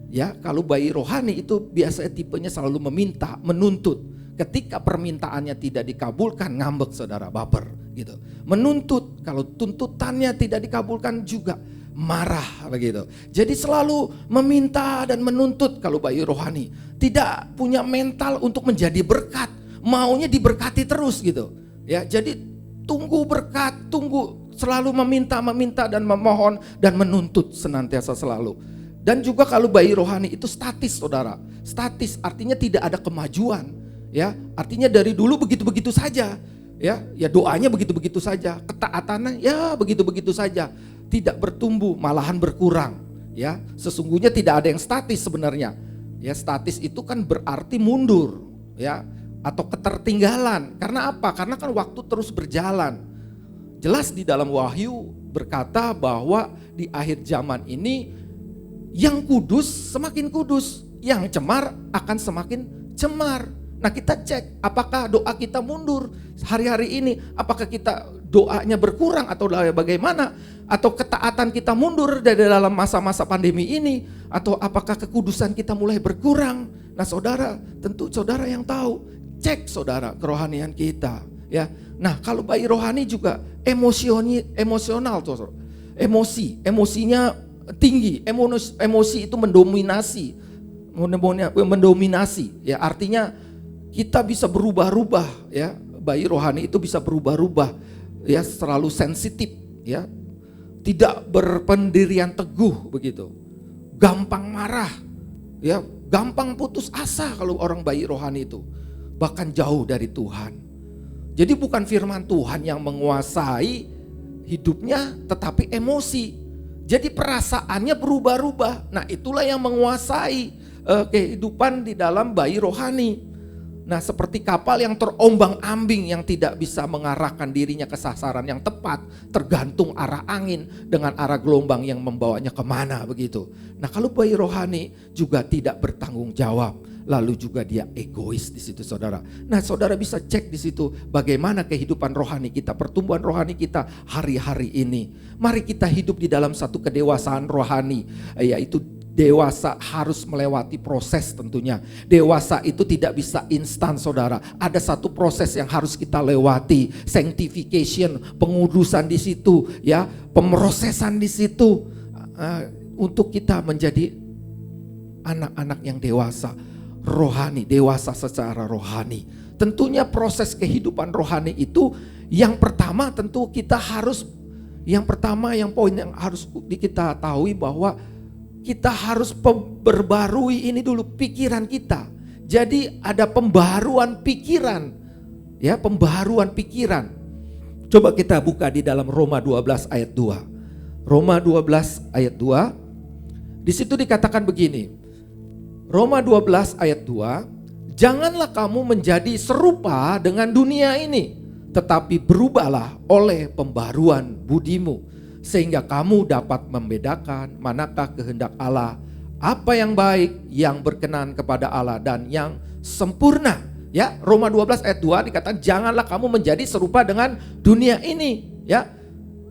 Ya, kalau bayi rohani itu biasanya tipenya selalu meminta, menuntut. Ketika permintaannya tidak dikabulkan, ngambek, saudara, baper gitu. Menuntut, kalau tuntutannya tidak dikabulkan juga marah begitu. Jadi selalu meminta dan menuntut kalau bayi rohani. Tidak punya mental untuk menjadi berkat, maunya diberkati terus gitu. Ya, jadi tunggu berkat, tunggu selalu meminta dan memohon dan menuntut senantiasa selalu. Dan juga kalau bayi rohani itu statis, saudara. Statis artinya tidak ada kemajuan. Ya, artinya dari dulu begitu-begitu saja. Ya doanya begitu-begitu saja. Ketaatannya ya begitu-begitu saja. Tidak bertumbuh, malahan berkurang. Ya, sesungguhnya tidak ada yang statis sebenarnya. Ya, statis itu kan berarti mundur, ya, atau ketertinggalan. Karena apa? Karena kan waktu terus berjalan. Jelas di dalam Wahyu berkata bahwa di akhir zaman ini yang kudus semakin kudus, yang cemar akan semakin cemar. Nah, kita cek apakah doa kita mundur hari-hari ini, apakah kita doanya berkurang atau bagaimana, atau ketaatan kita mundur dari dalam masa-masa pandemi ini, atau apakah kekudusan kita mulai berkurang. Nah, saudara, tentu saudara yang tahu. Cek saudara kerohanian kita, ya. Nah, kalau bayi rohani juga emosional tuh. Emosinya tinggi, emosi itu mendominasi, ya, artinya kita bisa berubah-ubah, ya. Bayi rohani itu bisa berubah-ubah, ya, selalu sensitif, ya. Tidak berpendirian teguh begitu. Gampang marah, ya, gampang putus asa kalau orang bayi rohani itu. Bahkan jauh dari Tuhan. Jadi bukan firman Tuhan yang menguasai hidupnya, tetapi emosi. Jadi perasaannya berubah-ubah. Nah, itulah yang menguasai kehidupan di dalam bayi rohani. Nah, seperti kapal yang terombang-ambing yang tidak bisa mengarahkan dirinya ke sasaran yang tepat, tergantung arah angin dengan arah gelombang yang membawanya kemana begitu. Nah, kalau bayi rohani juga tidak bertanggung jawab, lalu juga dia egois di situ, saudara. Nah, saudara bisa cek di situ bagaimana kehidupan rohani kita, pertumbuhan rohani kita hari-hari ini. Mari kita hidup di dalam satu kedewasaan rohani, yaitu dewasa harus melewati proses tentunya. Dewasa itu tidak bisa instan, saudara. Ada satu proses yang harus kita lewati. Sanctification, pengudusan di situ, ya, pemrosesan di situ, untuk kita menjadi anak-anak yang dewasa, rohani, dewasa secara rohani. Tentunya proses kehidupan rohani itu yang pertama tentu kita harus, yang poin yang harus kita tahu bahwa kita harus berbarui ini dulu pikiran kita. Jadi ada pembaruan pikiran, ya, pembaruan pikiran. Coba kita buka di dalam Roma 12 ayat 2. Roma 12 ayat 2. Di situ dikatakan begini. Roma 12 ayat 2. Janganlah kamu menjadi serupa dengan dunia ini, tetapi berubahlah oleh pembaruan budimu, sehingga kamu dapat membedakan manakah kehendak Allah, apa yang baik, yang berkenan kepada Allah, dan yang sempurna. Ya, Roma 12 ayat 2 dikatakan janganlah kamu menjadi serupa dengan dunia ini, ya,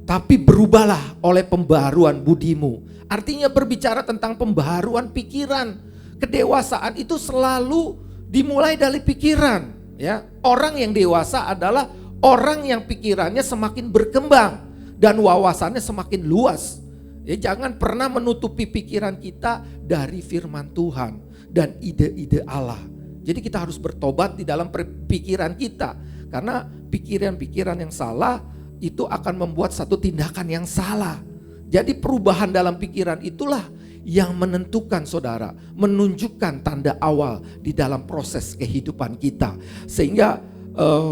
tapi berubahlah oleh pembaruan budimu. Artinya berbicara tentang pembaruan pikiran. Kedewasaan itu selalu dimulai dari pikiran, ya. Orang yang dewasa adalah orang yang pikirannya semakin berkembang dan wawasannya semakin luas. Ya, jangan pernah menutupi pikiran kita dari firman Tuhan dan ide-ide Allah. Jadi kita harus bertobat di dalam pikiran kita. Karena pikiran-pikiran yang salah itu akan membuat satu tindakan yang salah. Jadi perubahan dalam pikiran itulah yang menentukan, saudara, menunjukkan tanda awal di dalam proses kehidupan kita. Sehingga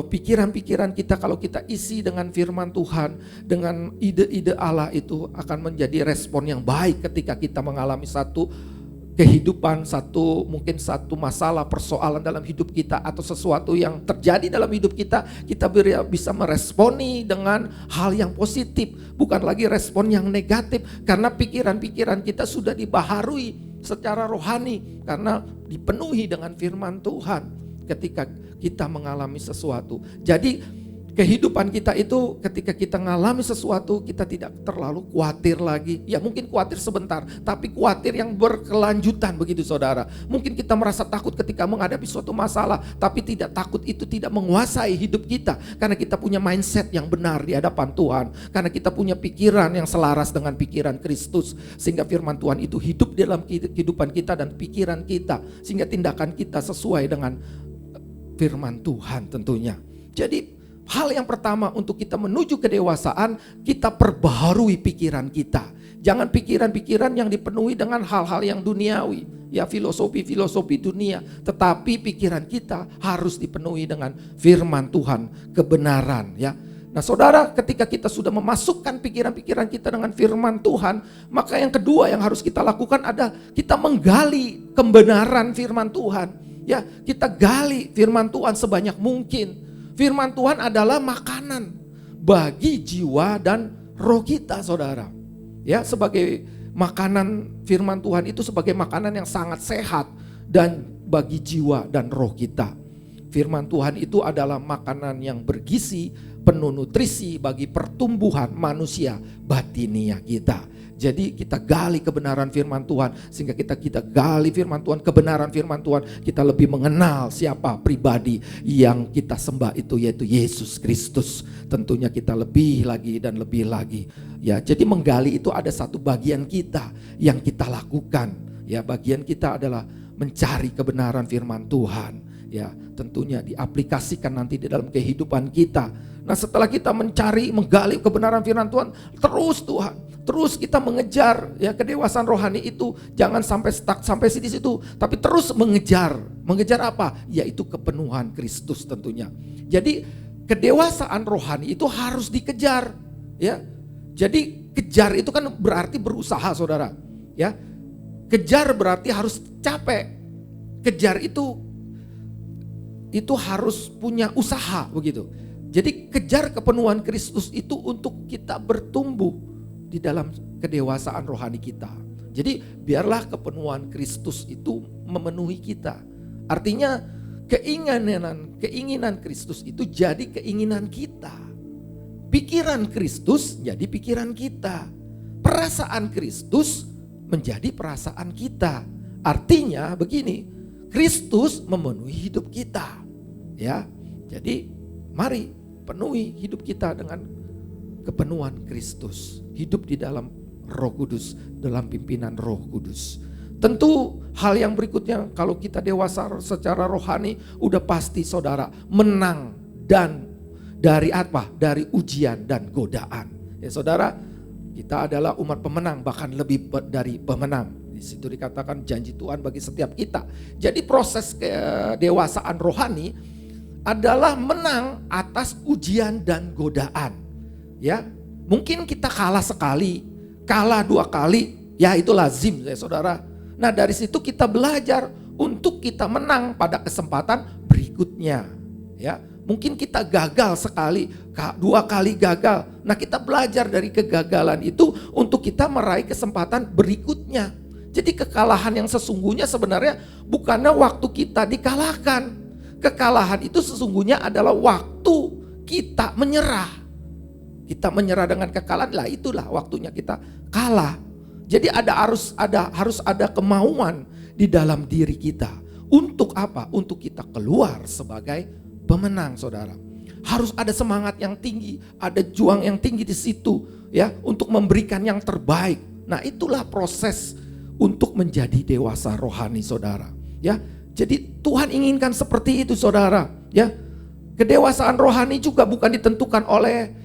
pikiran-pikiran kita kalau kita isi dengan firman Tuhan, dengan ide-ide Allah, itu akan menjadi respon yang baik ketika kita mengalami satu kehidupan, mungkin satu masalah, persoalan dalam hidup kita, atau sesuatu yang terjadi dalam hidup kita bisa meresponi dengan hal yang positif, bukan lagi respon yang negatif, karena pikiran-pikiran kita sudah dibaharui secara rohani, karena dipenuhi dengan firman Tuhan. Ketika kita mengalami sesuatu, jadi kehidupan kita itu ketika kita mengalami sesuatu, kita tidak terlalu khawatir lagi. Ya mungkin khawatir sebentar, tapi khawatir yang berkelanjutan begitu, saudara. Mungkin kita merasa takut ketika menghadapi suatu masalah, tapi takut itu tidak menguasai hidup kita, karena kita punya mindset yang benar di hadapan Tuhan, karena kita punya pikiran yang selaras dengan pikiran Kristus, sehingga firman Tuhan itu hidup dalam kehidupan kita dan pikiran kita, sehingga tindakan kita sesuai dengan firman Tuhan tentunya. Jadi hal yang pertama untuk kita menuju kedewasaan, kita perbaharui pikiran kita. Jangan pikiran-pikiran yang dipenuhi dengan hal-hal yang duniawi, ya filosofi-filosofi dunia. Tetapi pikiran kita harus dipenuhi dengan firman Tuhan, kebenaran, ya. Nah saudara, ketika kita sudah memasukkan pikiran-pikiran kita dengan firman Tuhan, maka yang kedua yang harus kita lakukan adalah kita menggali kebenaran firman Tuhan. Ya, kita gali firman Tuhan sebanyak mungkin. Firman Tuhan adalah makanan bagi jiwa dan roh kita, saudara. Ya, sebagai makanan firman Tuhan itu sebagai makanan yang sangat sehat dan bagi jiwa dan roh kita. Firman Tuhan itu adalah makanan yang bergizi, penuh nutrisi bagi pertumbuhan manusia batinia kita. Jadi kita gali kebenaran firman Tuhan, sehingga kita gali firman Tuhan, kebenaran firman Tuhan, kita lebih mengenal siapa pribadi yang kita sembah itu, yaitu Yesus Kristus. Tentunya kita lebih lagi dan lebih lagi. Ya, jadi menggali itu ada satu bagian kita yang kita lakukan. Ya, bagian kita adalah mencari kebenaran firman Tuhan. Ya, tentunya diaplikasikan nanti di dalam kehidupan kita. Nah, setelah kita mencari, menggali kebenaran firman Tuhan, terus kita mengejar ya kedewasaan rohani itu, jangan sampai stuck sampai di situ, tapi terus mengejar apa? Yaitu kepenuhan Kristus tentunya. Jadi kedewasaan rohani itu harus dikejar, ya. Jadi kejar itu kan berarti berusaha, saudara. Ya, kejar berarti harus capek. Kejar itu harus punya usaha begitu. Jadi kejar kepenuhan Kristus itu untuk kita bertumbuh di dalam kedewasaan rohani kita. Jadi biarlah kepenuhan Kristus itu memenuhi kita. Artinya keinginan Kristus itu jadi keinginan kita. Pikiran Kristus jadi pikiran kita. Perasaan Kristus menjadi perasaan kita. Artinya begini, Kristus memenuhi hidup kita. Ya. Jadi mari penuhi hidup kita dengan kepenuhan Kristus. Hidup di dalam Roh Kudus, dalam pimpinan Roh Kudus. Tentu hal yang berikutnya, kalau kita dewasa secara rohani, udah pasti saudara menang dan dari apa? Dari ujian dan godaan. Ya saudara, kita adalah umat pemenang, bahkan lebih dari pemenang. Di situ dikatakan janji Tuhan bagi setiap kita. Jadi proses kedewasaan rohani adalah menang atas ujian dan godaan. Ya, mungkin kita kalah sekali, kalah 2 kali, ya itu lazim ya saudara. Nah dari situ kita belajar untuk kita menang pada kesempatan berikutnya. Ya, mungkin kita gagal sekali, 2 kali gagal. Nah kita belajar dari kegagalan itu untuk kita meraih kesempatan berikutnya. Jadi kekalahan yang sesungguhnya sebenarnya bukannya waktu kita dikalahkan. Kekalahan itu sesungguhnya adalah waktu kita menyerah. Kita menyerah dengan kekalahan, lah itulah waktunya kita kalah. Jadi harus ada kemauan di dalam diri kita. Untuk apa? Untuk kita keluar sebagai pemenang, saudara. Harus ada semangat yang tinggi, ada juang yang tinggi di situ, ya, untuk memberikan yang terbaik. Nah, itulah proses untuk menjadi dewasa rohani, saudara. Ya, jadi Tuhan inginkan seperti itu, saudara. Ya, kedewasaan rohani juga bukan ditentukan oleh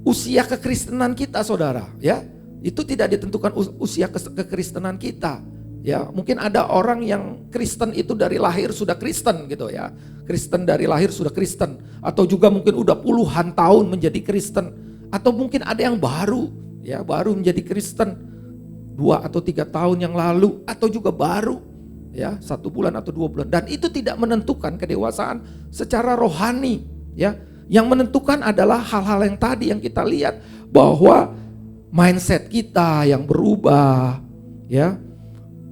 usia kekristenan kita, saudara. Ya, itu tidak ditentukan usia kekristenan kita. Ya, mungkin ada orang yang Kristen itu dari lahir sudah Kristen gitu ya. Kristen dari lahir sudah Kristen, atau juga mungkin udah puluhan tahun menjadi Kristen, atau mungkin ada yang baru, ya, baru menjadi Kristen 2 atau 3 tahun yang lalu, atau juga baru ya 1 bulan atau 2 bulan. Dan itu tidak menentukan kedewasaan secara rohani, ya. Yang menentukan adalah hal-hal yang tadi yang kita lihat, bahwa mindset kita yang berubah, ya.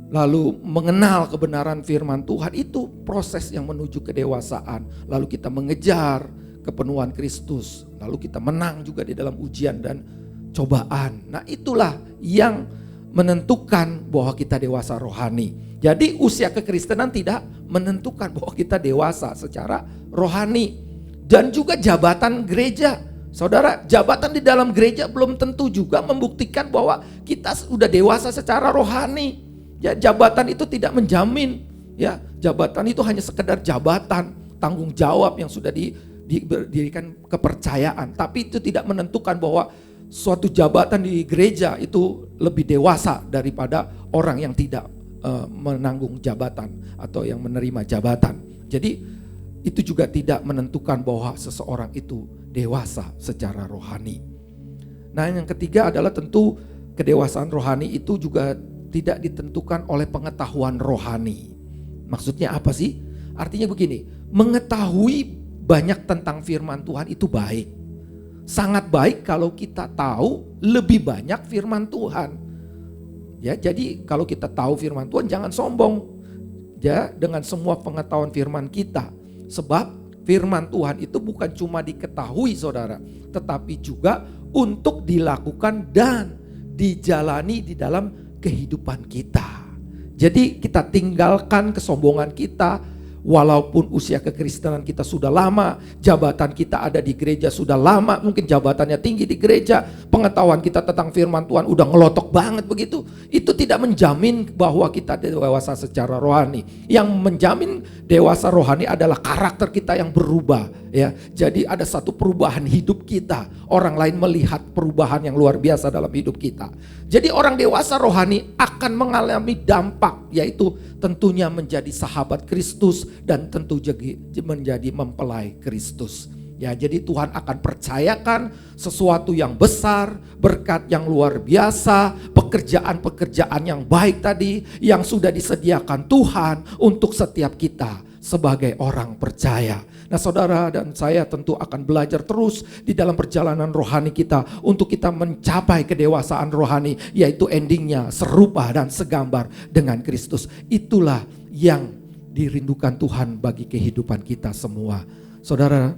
Lalu mengenal kebenaran firman Tuhan, itu proses yang menuju kedewasaan. Lalu kita mengejar kepenuhan Kristus, lalu kita menang juga di dalam ujian dan cobaan. Nah, itulah yang menentukan bahwa kita dewasa rohani. Jadi usia kekristenan tidak menentukan bahwa kita dewasa secara rohani. Dan juga jabatan gereja. Saudara, jabatan di dalam gereja belum tentu juga membuktikan bahwa kita sudah dewasa secara rohani. Ya, jabatan itu tidak menjamin. Ya, jabatan itu hanya sekedar jabatan, tanggung jawab yang sudah diberikan kepercayaan. Tapi itu tidak menentukan bahwa suatu jabatan di gereja itu lebih dewasa daripada orang yang tidak menanggung jabatan atau yang menerima jabatan. Jadi itu juga tidak menentukan bahwa seseorang itu dewasa secara rohani. Nah, yang ketiga adalah tentu kedewasaan rohani itu juga tidak ditentukan oleh pengetahuan rohani. Maksudnya apa sih? Artinya begini, mengetahui banyak tentang firman Tuhan itu baik. Sangat baik kalau kita tahu lebih banyak firman Tuhan. Ya, jadi kalau kita tahu firman Tuhan jangan sombong ya dengan semua pengetahuan firman kita. Sebab firman Tuhan itu bukan cuma diketahui saudara, tetapi juga untuk dilakukan dan dijalani di dalam kehidupan kita. Jadi kita tinggalkan kesombongan kita. Walaupun usia kekristenan kita sudah lama, jabatan kita ada di gereja sudah lama, mungkin jabatannya tinggi di gereja, pengetahuan kita tentang firman Tuhan udah ngelotok banget begitu. Itu tidak menjamin bahwa kita dewasa secara rohani. Yang menjamin dewasa rohani adalah karakter kita yang berubah. Ya, jadi ada satu perubahan hidup kita. Orang lain melihat perubahan yang luar biasa dalam hidup kita. Jadi orang dewasa rohani akan mengalami dampak, yaitu tentunya menjadi sahabat Kristus dan tentu menjadi mempelai Kristus. Ya, jadi Tuhan akan percayakan sesuatu yang besar, berkat yang luar biasa, pekerjaan-pekerjaan yang baik tadi yang sudah disediakan Tuhan untuk setiap kita sebagai orang percaya. Nah, saudara dan saya tentu akan belajar terus di dalam perjalanan rohani kita untuk kita mencapai kedewasaan rohani, yaitu endingnya serupa dan segambar dengan Kristus. Itulah yang dirindukan Tuhan bagi kehidupan kita semua. Saudara,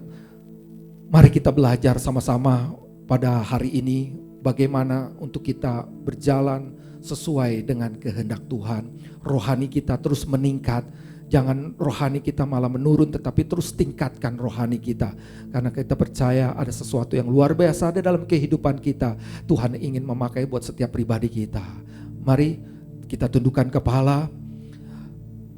mari kita belajar sama-sama pada hari ini bagaimana untuk kita berjalan sesuai dengan kehendak Tuhan. Rohani kita terus meningkat. Jangan rohani kita malah menurun, tetapi terus tingkatkan rohani kita. Karena kita percaya ada sesuatu yang luar biasa ada dalam kehidupan kita. Tuhan ingin memakai buat setiap pribadi kita. Mari kita tundukkan kepala.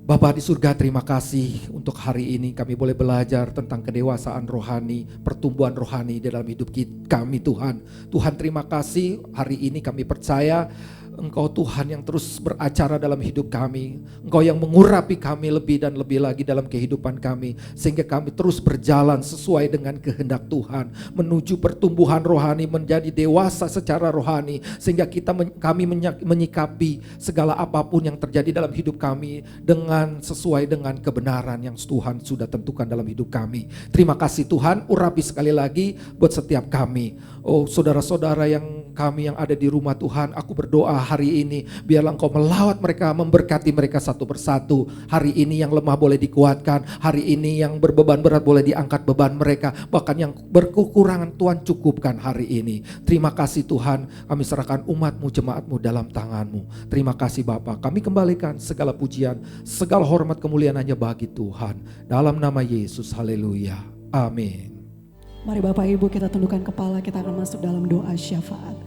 Bapa di surga, terima kasih untuk hari ini kami boleh belajar tentang kedewasaan rohani, pertumbuhan rohani dalam hidup kami Tuhan. Tuhan, terima kasih hari ini kami percaya Engkau Tuhan yang terus beracara dalam hidup kami. Engkau yang mengurapi kami lebih dan lebih lagi dalam kehidupan kami. Sehingga kami terus berjalan sesuai dengan kehendak Tuhan. Menuju pertumbuhan rohani, menjadi dewasa secara rohani. Sehingga kami menyikapi segala apapun yang terjadi dalam hidup kami dengan sesuai dengan kebenaran yang Tuhan sudah tentukan dalam hidup kami. Terima kasih Tuhan, urapi sekali lagi buat setiap kami. Oh, saudara-saudara yang kami yang ada di rumah Tuhan, aku berdoa hari ini biarlah Engkau melawat mereka, memberkati mereka satu persatu. Hari ini yang lemah boleh dikuatkan, hari ini yang berbeban berat boleh diangkat beban mereka, bahkan yang berkekurangan Tuhan cukupkan hari ini. Terima kasih Tuhan, kami serahkan umat-Mu, jemaat-Mu dalam tangan-Mu. Terima kasih Bapa, kami kembalikan segala pujian, segala hormat kemuliaan hanya bagi Tuhan. Dalam nama Yesus, haleluya, amin. Mari Bapak Ibu kita tundukkan kepala, kita akan masuk dalam doa syafaat.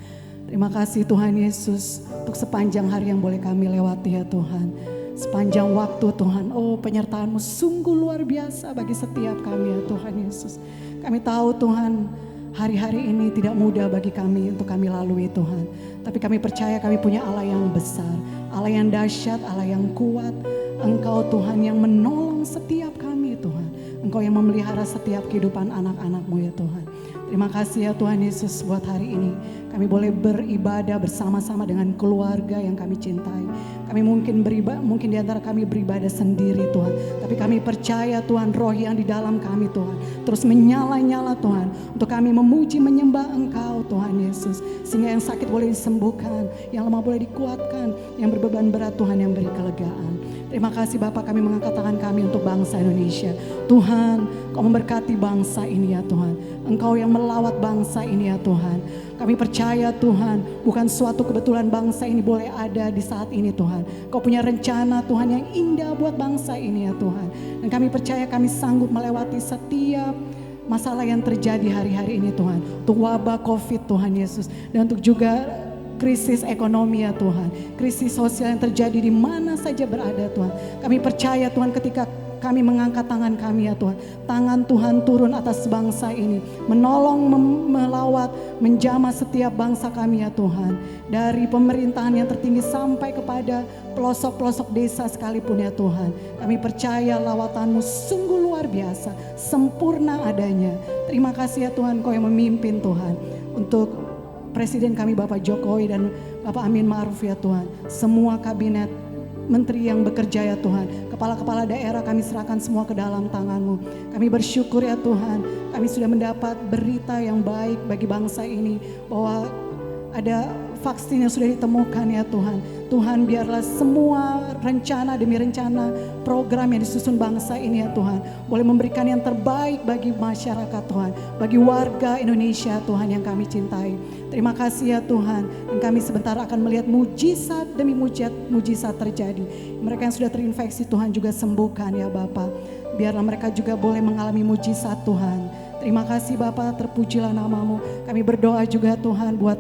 Terima kasih Tuhan Yesus untuk sepanjang hari yang boleh kami lewati ya Tuhan. Sepanjang waktu Tuhan, oh penyertaan-Mu sungguh luar biasa bagi setiap kami ya Tuhan Yesus. Kami tahu Tuhan hari-hari ini tidak mudah bagi kami untuk kami lalui Tuhan. Tapi kami percaya kami punya Allah yang besar, Allah yang dahsyat, Allah yang kuat. Engkau Tuhan yang menolong setiap kami Tuhan. Engkau yang memelihara setiap kehidupan anak-anak-Mu ya Tuhan. Terima kasih ya Tuhan Yesus buat hari ini. Kami boleh beribadah bersama-sama dengan keluarga yang kami cintai. Kami mungkin di antara kami beribadah sendiri Tuhan. Tapi kami percaya Tuhan, roh yang di dalam kami Tuhan terus menyala-nyala Tuhan. Untuk kami memuji menyembah Engkau Tuhan Yesus. Sehingga yang sakit boleh disembuhkan, yang lemah boleh dikuatkan, yang berbeban berat Tuhan yang beri kelegaan. Terima kasih Bapak, kami mengangkat tangan kami untuk bangsa Indonesia. Tuhan, Kau memberkati bangsa ini ya Tuhan. Engkau yang melawat bangsa ini ya Tuhan. Kami percaya Tuhan, bukan suatu kebetulan bangsa ini boleh ada di saat ini Tuhan. Kau punya rencana Tuhan yang indah buat bangsa ini ya Tuhan. Dan kami percaya kami sanggup melewati setiap masalah yang terjadi hari-hari ini Tuhan. Untuk wabah COVID Tuhan Yesus. Dan untuk juga krisis ekonomi ya Tuhan, krisis sosial yang terjadi di mana saja berada Tuhan. Kami percaya Tuhan ketika kami mengangkat tangan kami ya Tuhan. Tangan Tuhan turun atas bangsa ini, menolong, melawat, menjamah setiap bangsa kami ya Tuhan. Dari pemerintahan yang tertinggi sampai kepada pelosok-pelosok desa sekalipun ya Tuhan. Kami percaya lawatan-Mu sungguh luar biasa, sempurna adanya. Terima kasih ya Tuhan, Kau yang memimpin Tuhan. Untuk Presiden kami Bapak Jokowi dan Bapak Amin Ma'ruf ya Tuhan. Semua kabinet menteri yang bekerja ya Tuhan. Kepala-kepala daerah kami serahkan semua ke dalam tangan-Mu. Kami bersyukur ya Tuhan. Kami sudah mendapat berita yang baik bagi bangsa ini. Bahwa ada vaksin yang sudah ditemukan ya Tuhan. Tuhan biarlah semua rencana demi rencana program yang disusun bangsa ini ya Tuhan boleh memberikan yang terbaik bagi masyarakat Tuhan, bagi warga Indonesia Tuhan yang kami cintai. Terima kasih ya Tuhan, dan kami sebentar akan melihat mujizat demi mujizat terjadi. Mereka yang sudah terinfeksi Tuhan juga sembuhkan ya Bapa. Biarlah mereka juga boleh mengalami mujizat Tuhan. Terima kasih Bapa, terpujilah nama-Mu. Kami berdoa juga Tuhan buat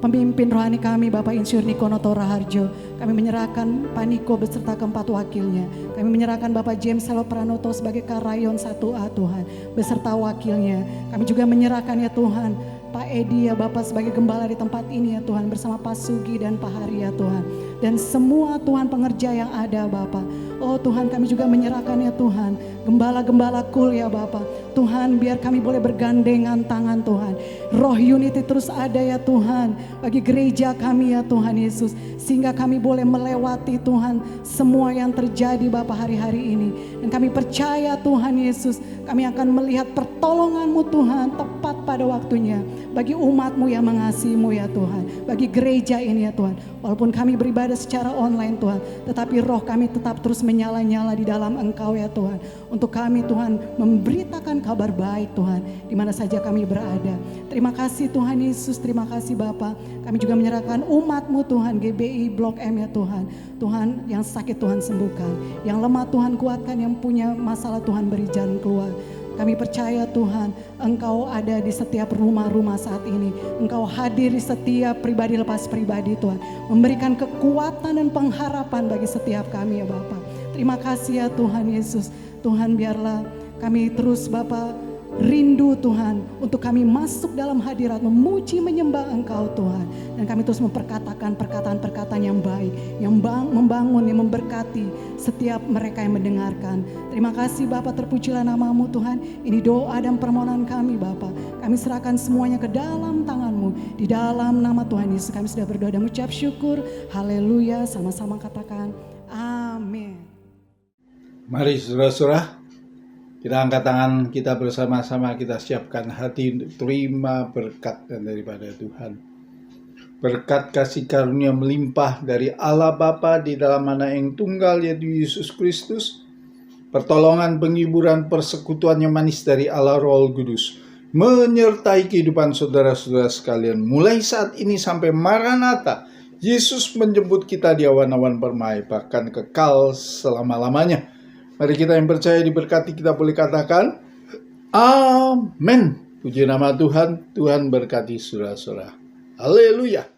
pemimpin rohani kami Bapak Insinyur Niko Noto Raharjo. Kami menyerahkan Pak Niko beserta keempat wakilnya. Kami menyerahkan Bapak James Selo Pranoto sebagai Karayon 1A Tuhan beserta wakilnya. Kami juga menyerahkan ya Tuhan Pak Edi ya Bapak sebagai gembala di tempat ini ya Tuhan bersama Pak Sugi dan Pak Hari ya Tuhan. Dan semua Tuhan pengerja yang ada Bapak. Oh Tuhan, kami juga menyerahkan ya Tuhan gembala-gembala kul ya Bapak. Tuhan, biar kami boleh bergandengan tangan Tuhan. Roh unity terus ada ya Tuhan bagi gereja kami ya Tuhan Yesus. Sehingga kami boleh melewati Tuhan semua yang terjadi Bapak hari-hari ini. Dan kami percaya Tuhan Yesus, kami akan melihat pertolongan-Mu Tuhan tepat pada waktunya. Bagi umat-Mu yang mengasihi-Mu ya Tuhan. Bagi gereja ini ya Tuhan. Walaupun kami beribadah secara online Tuhan, tetapi roh kami tetap terus menyala-nyala di dalam Engkau ya Tuhan. Untuk kami Tuhan memberitakan kabar baik Tuhan, di mana saja kami berada. Terima kasih Tuhan Yesus, terima kasih Bapa. Kami juga menyerahkan umat-Mu Tuhan, GBI Blok M ya Tuhan. Tuhan yang sakit Tuhan sembuhkan, yang lemah Tuhan kuatkan, yang punya masalah Tuhan beri jalan keluar. Kami percaya Tuhan, Engkau ada di setiap rumah-rumah saat ini. Engkau hadir di setiap pribadi lepas pribadi Tuhan. Memberikan kekuatan dan pengharapan bagi setiap kami ya Bapa. Terima kasih ya Tuhan Yesus. Tuhan biarlah kami terus Bapa rindu Tuhan untuk kami masuk dalam hadirat, memuji menyembah Engkau Tuhan. Dan kami terus memperkatakan perkataan-perkataan yang baik, yang membangun, yang memberkati setiap mereka yang mendengarkan. Terima kasih Bapa, terpujilah nama-Mu Tuhan. Ini doa dan permohonan kami Bapa. Kami serahkan semuanya ke dalam tangan-Mu. Di dalam nama Tuhan Yesus kami sudah berdoa dan mengucap syukur. Haleluya, sama-sama katakan amin. Mari saudara-saudara, kita angkat tangan kita bersama-sama, kita siapkan hati untuk terima berkat daripada Tuhan. Berkat kasih karunia melimpah dari Allah Bapa di dalam Anak yang tunggal yaitu Yesus Kristus. Pertolongan, penghiburan, persekutuan yang manis dari Allah Roh Kudus menyertai kehidupan saudara-saudara sekalian. Mulai saat ini sampai Maranatha, Yesus menjemput kita di awan-awan permai, bahkan kekal selama-lamanya. Mari kita yang percaya diberkati, kita boleh katakan amin. Puji nama Tuhan, Tuhan berkati saudara-saudara. Haleluya.